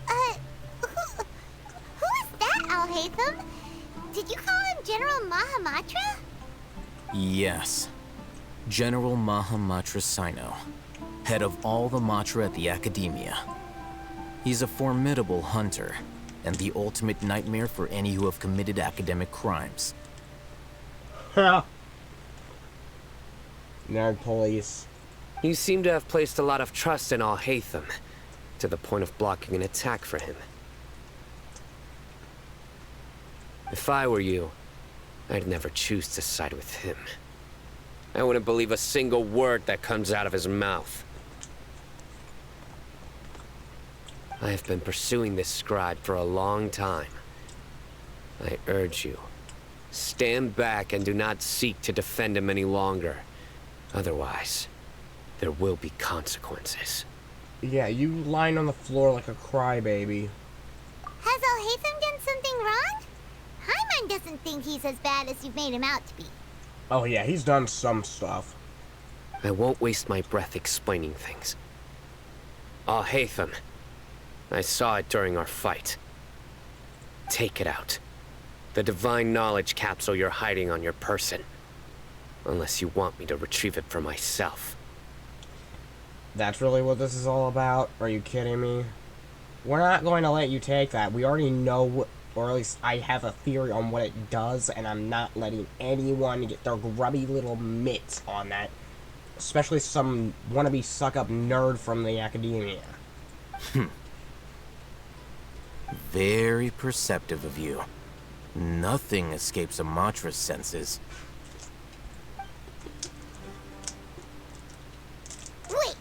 Who is that, Alhaitham? Did you call him General Mahamatra? Yes. General Mahamatra Sino, head of all the Matra at the Academia. He's a formidable hunter, and the ultimate nightmare for any who have committed academic crimes. Ha! Nerd police. You seem to have placed a lot of trust in Alhaitham, to the point of blocking an attack for him. If I were you, I'd never choose to side with him. I wouldn't believe a single word that comes out of his mouth. I have been pursuing this scribe for a long time. I urge you, stand back and do not seek to defend him any longer. Otherwise, there will be consequences. Yeah, you lying on the floor like a crybaby. Has Alhaitham done something wrong? Hyman doesn't think he's as bad as you've made him out to be. Oh yeah, he's done some stuff. I won't waste my breath explaining things. Alhaitham, I saw it during our fight. Take it out. The divine knowledge capsule you're hiding on your person. Unless you want me to retrieve it for myself. That's really what this is all about? Are you kidding me? We're not going to let you take that. We already know what, or at least I have a theory on what it does, and I'm not letting anyone get their grubby little mitts on that. Especially some wannabe suck-up nerd from the Academia. Very perceptive of you. Nothing escapes a Matra's senses. Wait,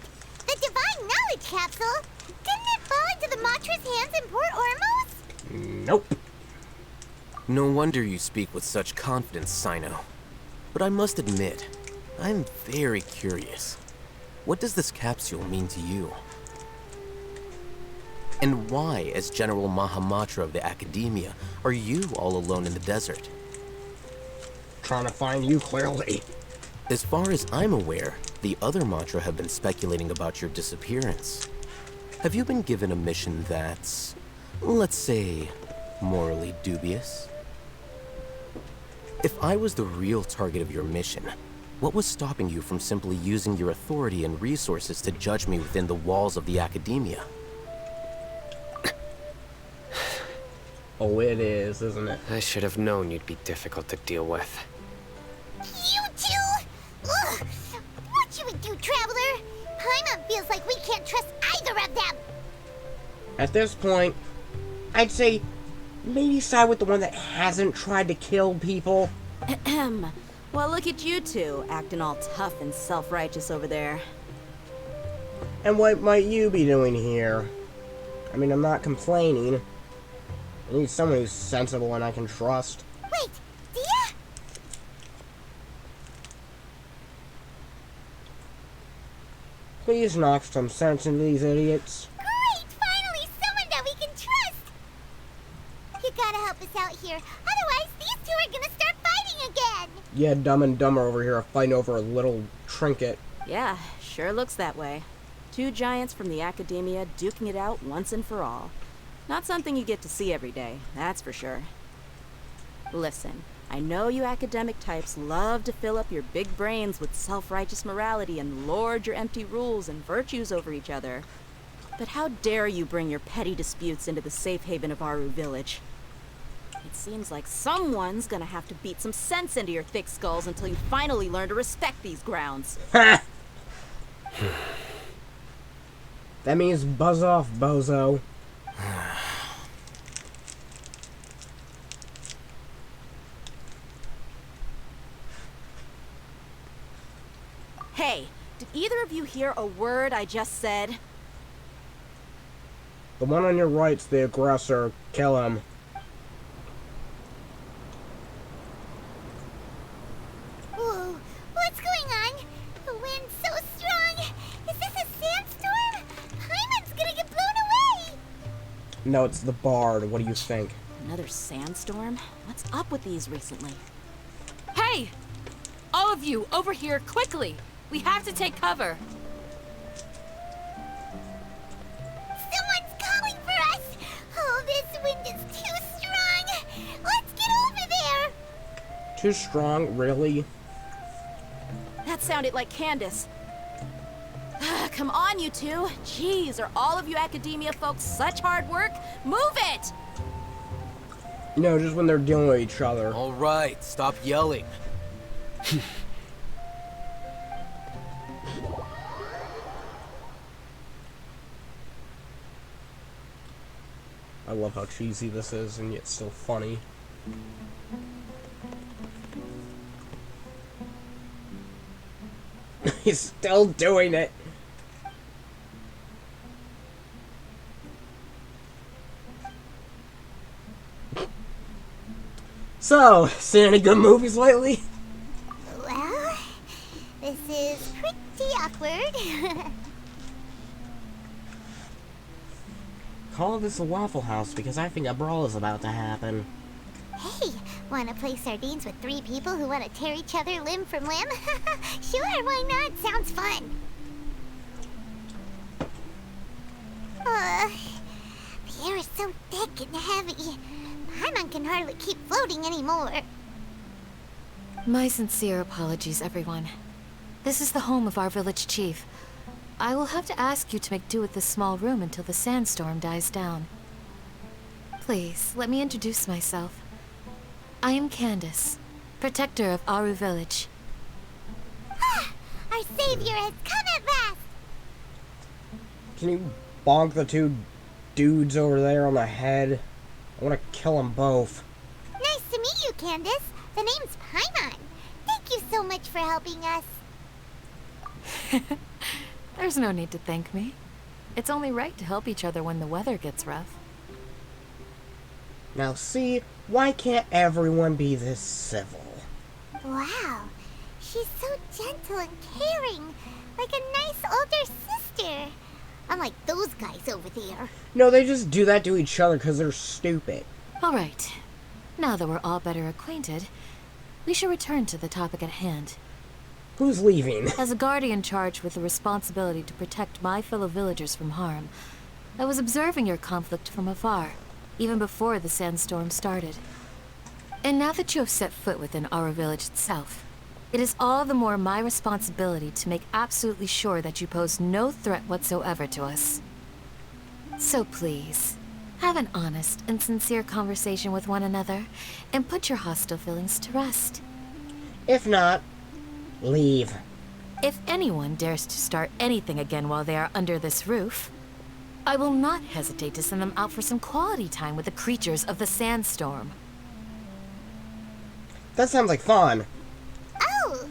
the divine knowledge capsule? Didn't it fall into the Matra's hands in Port Ormos? Nope. No wonder you speak with such confidence, Sino. But I must admit, I'm very curious. What does this capsule mean to you? And why, as General Mahamatra of the Academia, are you all alone in the desert? Trying to find you, clearly. As far as I'm aware, the other Matra have been speculating about your disappearance. Have you been given a mission that's, let's say, morally dubious? If I was the real target of your mission, what was stopping you from simply using your authority and resources to judge me within the walls of the Academia? Oh, it is, isn't it? I should have known you'd be difficult to deal with. You two? Ugh! What should we do, Traveler? Paimon feels like we can't trust either of them. At this point, I'd say maybe side with the one that hasn't tried to kill people. Ahem. Well, look at you two, acting all tough and self-righteous over there. And what might you be doing here? I mean, I'm not complaining. I need someone who's sensible and I can trust. Wait, Dia? Please knock some sense into these idiots. Great! Finally, someone that we can trust! You gotta help us out here. Otherwise, these two are gonna start fighting again! Yeah, Dumb and Dumber over here are fighting over a little trinket. Yeah, sure looks that way. Two giants from the Academia duking it out once and for all. Not something you get to see every day, that's for sure. Listen, I know you academic types love to fill up your big brains with self-righteous morality and lord your empty rules and virtues over each other. But how dare you bring your petty disputes into the safe haven of Aru Village? It seems like someone's gonna have to beat some sense into your thick skulls until you finally learn to respect these grounds. Ha! That means buzz off, bozo. Hey, did either of you hear a word I just said? The one on your right's the aggressor. Kill him. Whoa, what's going on? The wind's so strong. Is this a sandstorm? Paimon's gonna get blown away. No, it's the bard. What do you think? Another sandstorm? What's up with these recently? Hey! All of you, over here, quickly! We have to take cover. Someone's calling for us. Oh, this wind is too strong. Let's get over there. Too strong, really? That sounded like Candace. Come on, you two. Jeez, are all of you academia folks such hard work? Move it! No, just when they're dealing with each other. All right, stop yelling. I love how cheesy this is, and yet still funny. He's still doing it. So, seen any good movies lately? Well, this is pretty awkward. Call this a Waffle House because I think a brawl is about to happen. Hey, wanna play sardines with 3 people who wanna tear each other limb from limb? Sure, why not? Sounds fun. The air is so thick and heavy. Paimon can hardly keep floating anymore. My sincere apologies, everyone. This is the home of our village chief. I will have to ask you to make do with this small room until the sandstorm dies down. Please, let me introduce myself. I am Candace, protector of Aru village. Our savior has come at last! Can you bonk the 2 dudes over there on the head? I want to kill them both. Nice to meet you, Candace. The name's Paimon. Thank you so much for helping us. There's no need to thank me. It's only right to help each other when the weather gets rough. Now see, why can't everyone be this civil? Wow, she's so gentle and caring, like a nice older sister. Unlike those guys over there. No, they just do that to each other because they're stupid. All right. Now that we're all better acquainted, we should return to the topic at hand. Who's leaving? As a guardian charged with the responsibility to protect my fellow villagers from harm, I was observing your conflict from afar, even before the sandstorm started. And now that you have set foot within our village itself, it is all the more my responsibility to make absolutely sure that you pose no threat whatsoever to us. So please, have an honest and sincere conversation with one another, and put your hostile feelings to rest. If not, leave. If anyone dares to start anything again while they are under this roof, I will not hesitate to send them out for some quality time with the creatures of the sandstorm. That sounds like fun. Oh,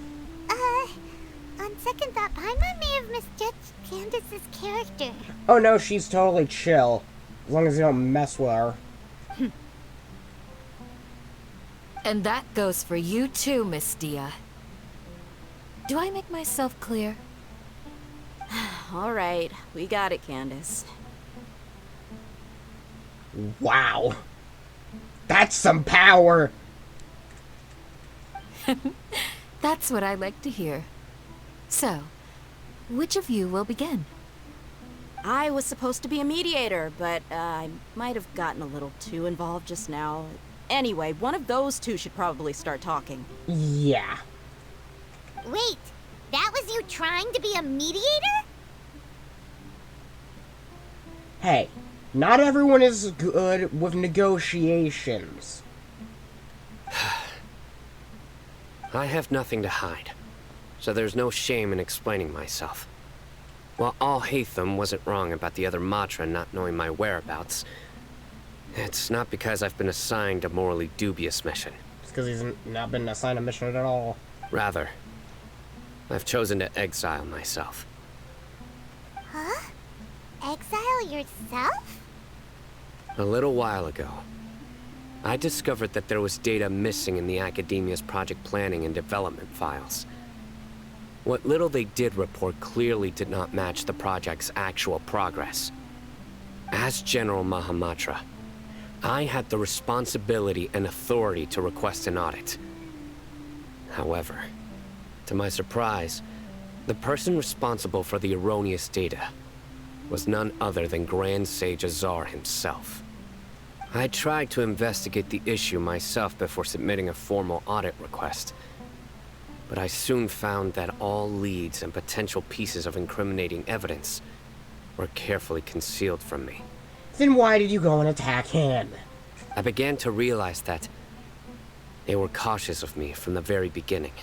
on second thought, Paimon may have misjudged Candace's character. Oh no, she's totally chill. As long as you don't mess with her. And that goes for you too, Miss Dia. Do I make myself clear? All right, we got it, Candace. Wow. That's some power. That's what I like to hear. So, which of you will begin? I was supposed to be a mediator, but I might have gotten a little too involved just now. Anyway, one of those 2 should probably start talking. Yeah. Wait, that was you trying to be a mediator? Hey, not everyone is good with negotiations. I have nothing to hide, so there's no shame in explaining myself. While Al-Haytham wasn't wrong about the other Matra not knowing my whereabouts, it's not because I've been assigned a morally dubious mission. It's because he's not been assigned a mission at all. Rather, I've chosen to exile myself. Huh? Exile yourself? A little while ago, I discovered that there was data missing in the Academia's project planning and development files. What little they did report clearly did not match the project's actual progress. As General Mahamatra, I had the responsibility and authority to request an audit. However, to my surprise, the person responsible for the erroneous data was none other than Grand Sage Azar himself. I tried to investigate the issue myself before submitting a formal audit request, but I soon found that all leads and potential pieces of incriminating evidence were carefully concealed from me. Then why did you go and attack him? I began to realize that they were cautious of me from the very beginning.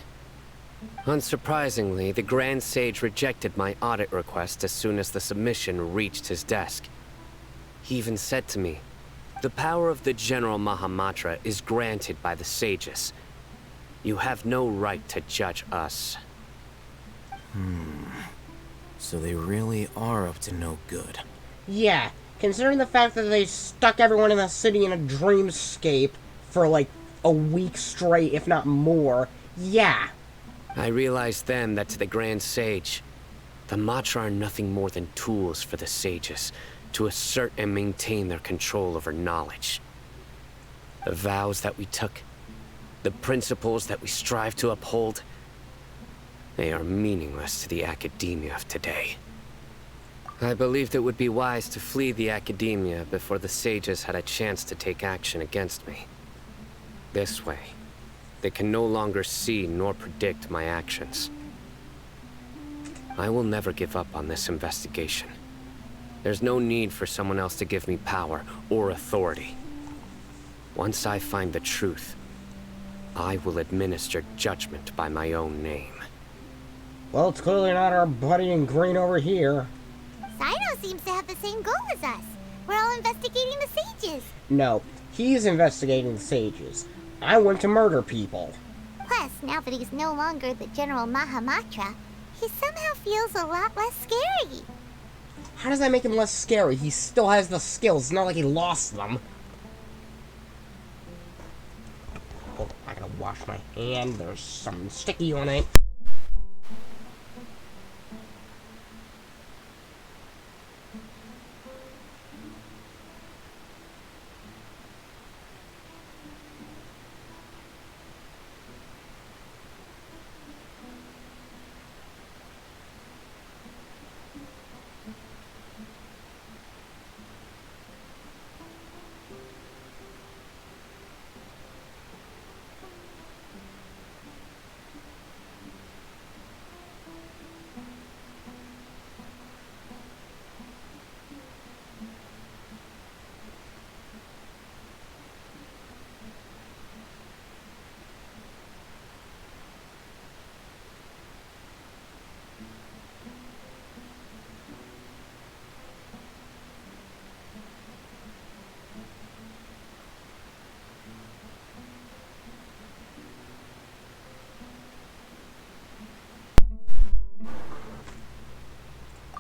Unsurprisingly, the Grand Sage rejected my audit request as soon as the submission reached his desk. He even said to me, "The power of the General Mahamatra is granted by the sages. You have no right to judge us." So they really are up to no good. Yeah, considering the fact that they stuck everyone in the city in a dreamscape for like a week straight, if not more, yeah. I realized then that to the Grand Sage, the Matra are nothing more than tools for the sages to assert and maintain their control over knowledge. The vows that we took, the principles that we strive to uphold, they are meaningless to the Academia of today. I believed it would be wise to flee the Academia before the sages had a chance to take action against me. This way, they can no longer see nor predict my actions. I will never give up on this investigation. There's no need for someone else to give me power or authority. Once I find the truth, I will administer judgment by my own name. Well, it's clearly not our buddy in green over here. Sino seems to have the same goal as us. We're all investigating the sages. No, he's investigating the sages. I went to murder people. Plus, now that he's no longer the General Mahamatra, he somehow feels a lot less scary. How does that make him less scary? He still has the skills. It's not like he lost them. Oh, I gotta wash my hand. There's something sticky on it.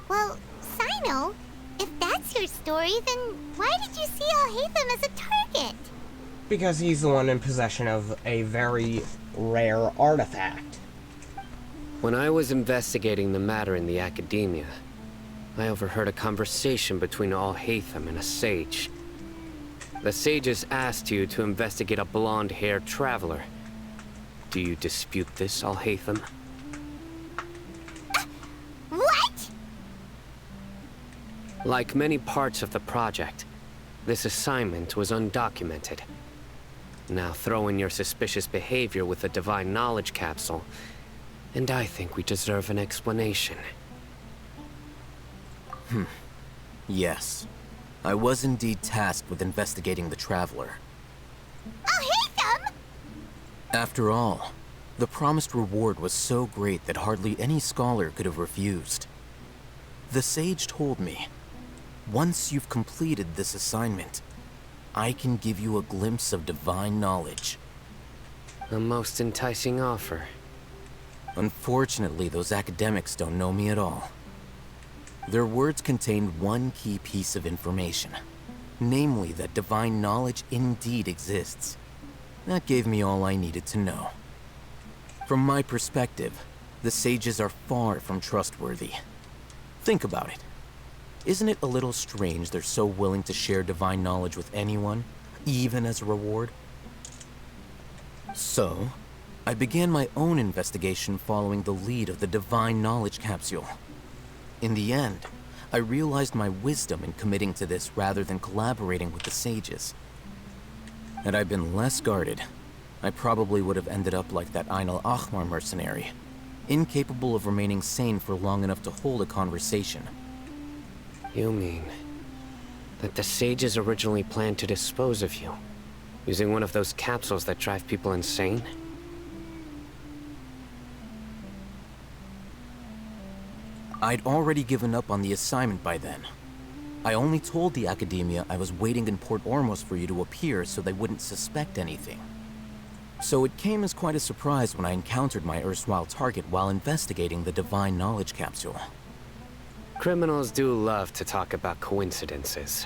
Well, Sino, if that's your story, then why did you see Alhaitham as a target? Because he's the one in possession of a very rare artifact. When I was investigating the matter in the Academia, I overheard a conversation between Alhaitham and a sage. The sages asked you to investigate a blonde-haired traveler. Do you dispute this, Alhaitham? What? Like many parts of the project, this assignment was undocumented. Now throw in your suspicious behavior with the Divine Knowledge Capsule, and I think we deserve an explanation. Yes. I was indeed tasked with investigating the Traveler. Alhaitham! After all, the promised reward was so great that hardly any scholar could have refused. The sage told me, once you've completed this assignment, I can give you a glimpse of divine knowledge. A most enticing offer. Unfortunately, those academics don't know me at all. Their words contained one key piece of information. Namely, that divine knowledge indeed exists. That gave me all I needed to know. From my perspective, the sages are far from trustworthy. Think about it. Isn't it a little strange they're so willing to share divine knowledge with anyone, even as a reward? So, I began my own investigation following the lead of the divine knowledge capsule. In the end, I realized my wisdom in committing to this rather than collaborating with the sages. Had I been less guarded, I probably would have ended up like that Ain al-Ahmar mercenary, incapable of remaining sane for long enough to hold a conversation. You mean that the sages originally planned to dispose of you, using one of those capsules that drive people insane? I'd already given up on the assignment by then. I only told the Academia I was waiting in Port Ormos for you to appear so they wouldn't suspect anything. So it came as quite a surprise when I encountered my erstwhile target while investigating the Divine Knowledge Capsule. Criminals do love to talk about coincidences.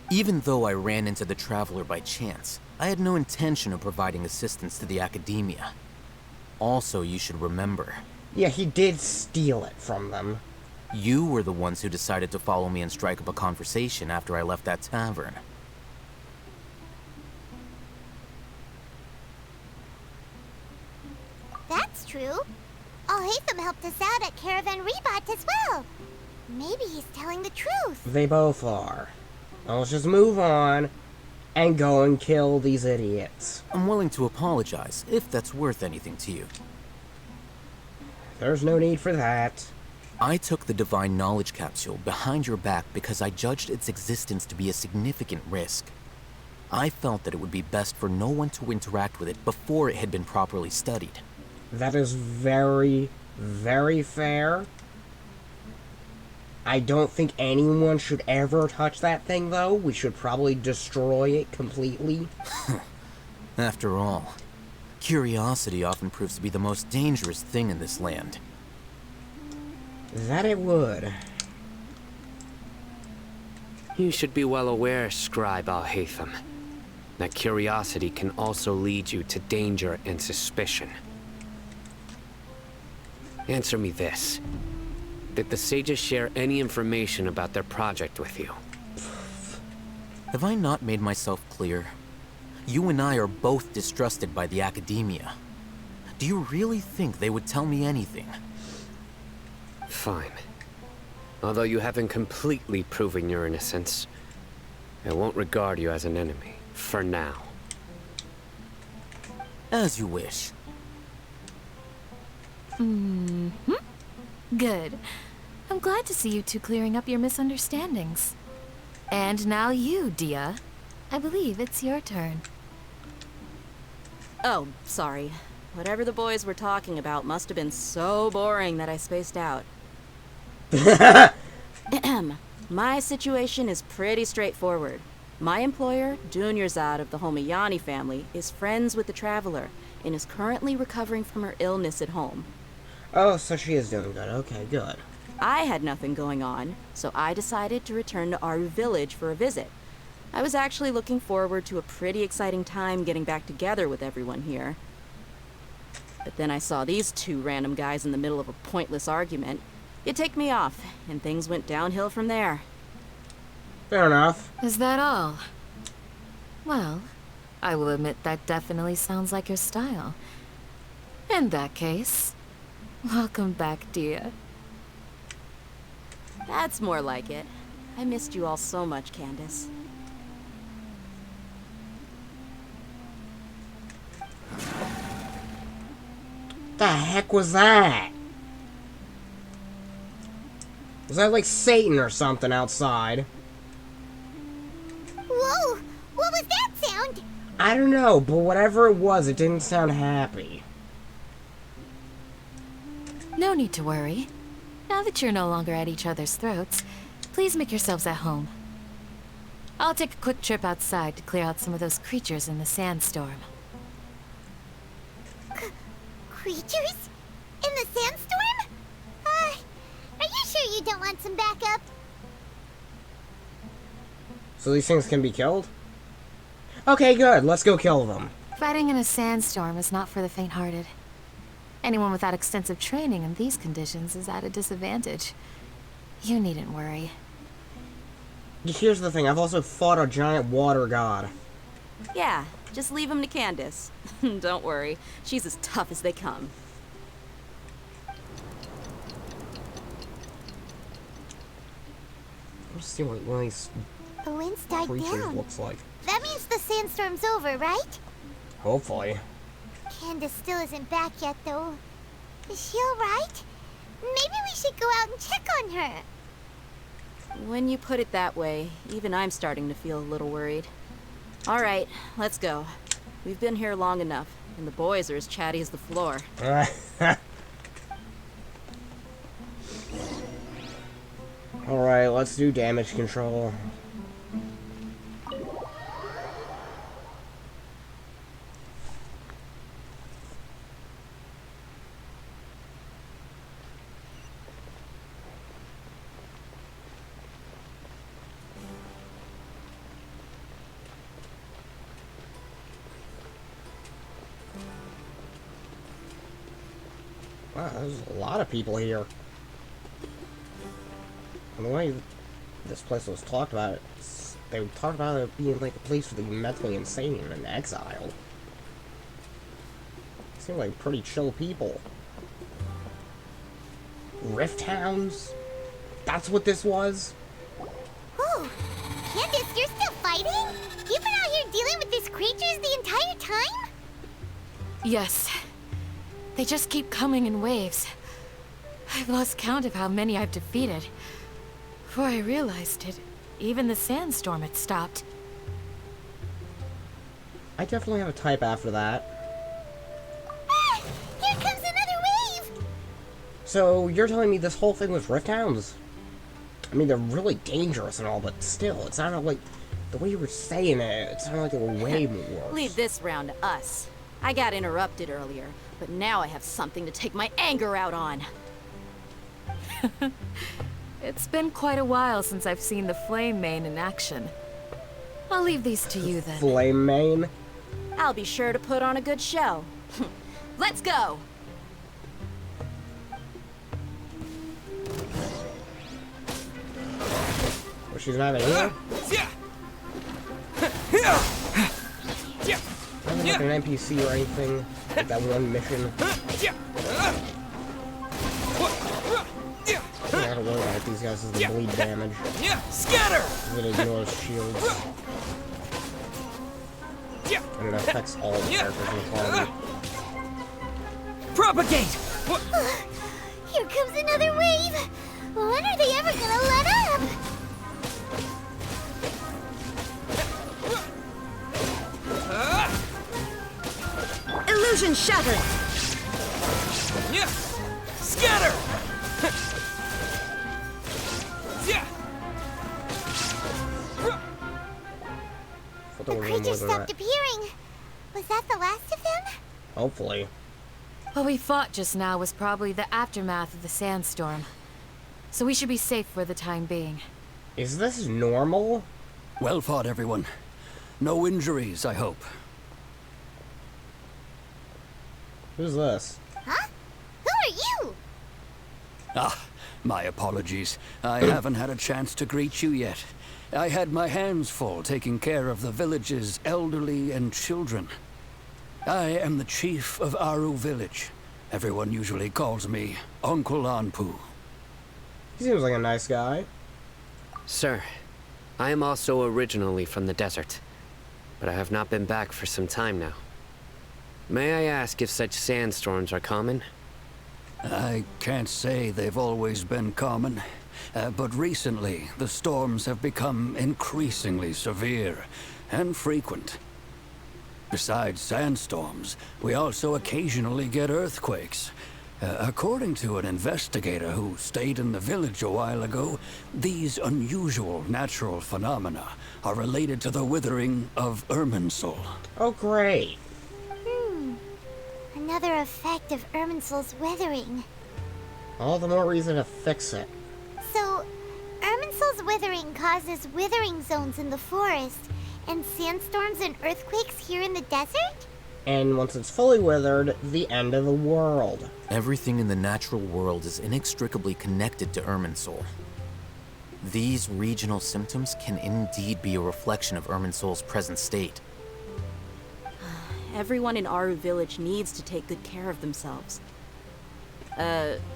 Even though I ran into the Traveler by chance, I had no intention of providing assistance to the Academia. Also, you should remember, Yeah, he did steal it from them. you were the ones who decided to follow me and strike up a conversation after I left that tavern. That's true. Alhaitham helped us out at Caravan Rebot as well. Maybe he's telling the truth. They both are. Now let's just move on and go and kill these idiots. I'm willing to apologize, if that's worth anything to you. There's no need for that. I took the Divine Knowledge Capsule behind your back because I judged its existence to be a significant risk. I felt that it would be best for no one to interact with it before it had been properly studied. That is very, very fair. I don't think anyone should ever touch that thing, though. We should probably destroy it completely. After all, curiosity often proves to be the most dangerous thing in this land. That it would. You should be well aware, Scribe Alhaitham, that curiosity can also lead you to danger and suspicion. Answer me this. Did the sages share any information about their project with you? Have I not made myself clear? You and I are both distrusted by the Academia. Do you really think they would tell me anything? Fine. Although you haven't completely proven your innocence, I won't regard you as an enemy, for now. As you wish. Good. I'm glad to see you two clearing up your misunderstandings. And now you, Dia. I believe it's your turn. Oh, sorry. Whatever the boys were talking about must have been so boring that I spaced out. My situation is pretty straightforward. My employer, Dunyarzad of the Homayani family, is friends with the Traveler and is currently recovering from her illness at home. Oh, so she is doing good. Okay, good. I had nothing going on, so I decided to return to Aru village for a visit. I was actually looking forward to a pretty exciting time getting back together with everyone here. But then I saw these two random guys in the middle of a pointless argument. It ticked me off, and things went downhill from there. Fair enough. Is that all? Well, I will admit that definitely sounds like your style. In that case, welcome back, Dia. That's more like it. I missed you all so much, Candace. The heck was that? Was that like Satan or something outside? Whoa! What was that sound? I don't know, but whatever it was, it didn't sound happy. No need to worry. Now that you're no longer at each other's throats, please make yourselves at home. I'll take a quick trip outside to clear out some of those creatures in the sandstorm. Creatures? In the sandstorm? Are you sure you don't want some backup? So these things can be killed? Okay, good. Let's go kill them. Fighting in a sandstorm is not for the faint-hearted. Anyone without extensive training in these conditions is at a disadvantage. You needn't worry. Here's the thing, I've also fought a giant water god. Yeah, just leave him to Candace. Don't worry, she's as tough as they come. Let's see what one of these The wind's died creatures down. looks like. That means the sandstorm's over, right? Hopefully. Candace still isn't back yet, though. Is she alright? Maybe we should go out and check on her. When you put it that way, even I'm starting to feel a little worried. All right, let's go. We've been here long enough, and the boys are as chatty as the floor. Alright, let's do damage control. Wow, there's a lot of people here. And the way this place was talked about, they talked about it being like a place for the mentally insane and exiled. Seem like pretty chill people. Rift Hounds? That's what this was? Whew. Candace, you're still fighting? You've been out here dealing with these creatures the entire time? Yes. They just keep coming in waves. I've lost count of how many I've defeated. Before I realized it, even the sandstorm had stopped. I definitely have a type after that. Ah! Here comes another wave! So, you're telling me this whole thing was Rift Hounds? I mean, they're really dangerous and all, but still, it sounded like... The way you were saying it sounded like they were way more. Leave this round to us. I got interrupted earlier, but now I have something to take my anger out on. It's been quite a while since I've seen the Flame Mane in action. I'll leave these to you then. Flame Mane? I'll be sure to put on a good show. Let's go! Well, she's not here? Not like an NPC or anything. Like that one mission. I gotta worry about these guys as they bleed damage. Scatter! It ignores shields. And it affects all the characters in the party. Propagate! Here comes another wave! When are they ever gonna let up? Illusion shattered! Scatter! The creatures stopped appearing. Was that the last of them? Hopefully. What we fought just now was probably the aftermath of the sandstorm. So we should be safe for the time being. Is this normal? Well fought, everyone. No injuries, I hope. Who's this? Huh? Who are you? Ah, my apologies. I haven't had a chance to greet you yet. I had my hands full taking care of the village's elderly and children. I am the chief of Aru village. Everyone usually calls me Uncle Anpu. He seems like a nice guy. Sir, I am also originally from the desert, but I have not been back for some time now. May I ask if such sandstorms are common? I can't say they've always been common, but recently the storms have become increasingly severe and frequent. Besides sandstorms, we also occasionally get earthquakes. According to an investigator who stayed in the village a while ago, these unusual natural phenomena are related to the withering of Irminsul. Oh, great. Another effect of Irminsul's weathering. All the more reason to fix it. So, Irminsul Irminsul's withering causes withering zones in the forest, and sandstorms and earthquakes here in the desert? And once it's fully withered, the end of the world. Everything in the natural world is inextricably connected to Irminsul. These regional symptoms can indeed be a reflection of Irminsul's present state. Everyone in Aru Village needs to take good care of themselves.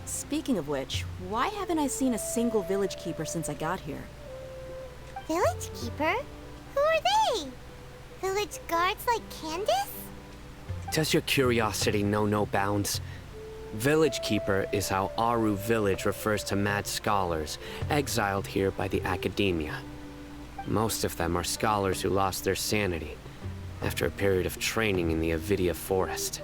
Speaking of which, why haven't I seen a single village keeper since I got here? Village keeper? Who are they? Village guards like Candace? Does your curiosity know no bounds? Village Keeper is how Aru Village refers to mad scholars, exiled here by the Academia. Most of them are scholars who lost their sanity after a period of training in the Avidia Forest.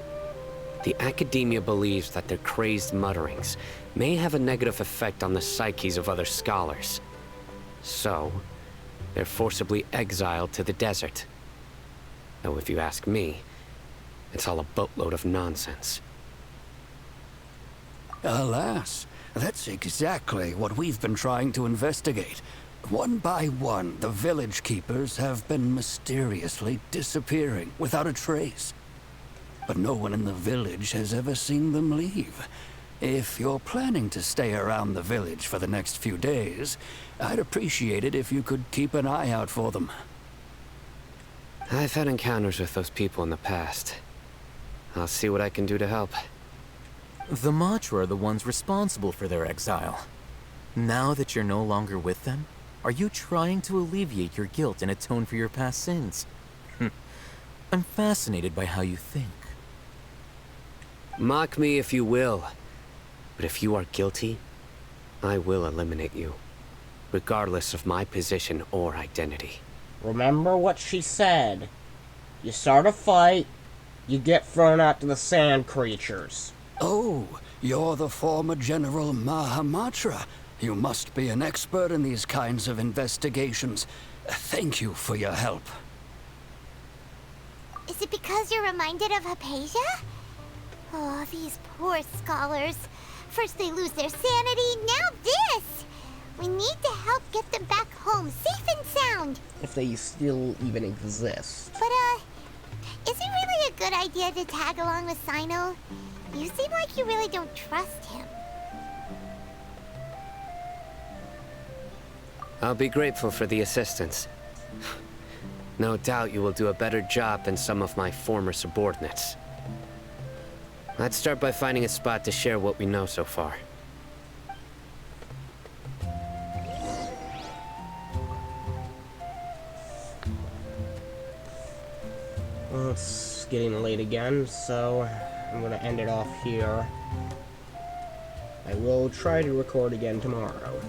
The Academia believes that their crazed mutterings may have a negative effect on the psyches of other scholars. So, they're forcibly exiled to the desert. Though if you ask me, it's all a boatload of nonsense. Alas, that's exactly what we've been trying to investigate. One by one, the village keepers have been mysteriously disappearing without a trace. But no one in the village has ever seen them leave. If you're planning to stay around the village for the next few days, I'd appreciate it if you could keep an eye out for them. I've had encounters with those people in the past. I'll see what I can do to help. The Matra are the ones responsible for their exile. Now that you're no longer with them, are you trying to alleviate your guilt and atone for your past sins? I'm fascinated by how you think. Mock me if you will, but if you are guilty, I will eliminate you, regardless of my position or identity. Remember what she said. You start a fight, you get thrown out to the sand creatures. Oh, you're the former General Mahamatra. You must be an expert in these kinds of investigations. Thank you for your help. Is it because you're reminded of Hypatia? Oh, these poor scholars. First they lose their sanity, now this! We need to help get them back home, safe and sound. If they still even exist. But, is it really a good idea to tag along with Sino? You seem like you really don't trust him. I'll be grateful for the assistance. No doubt you will do a better job than some of my former subordinates. Let's start by finding a spot to share what we know so far. Well, it's getting late again, so I'm gonna end it off here. I will try to record again tomorrow.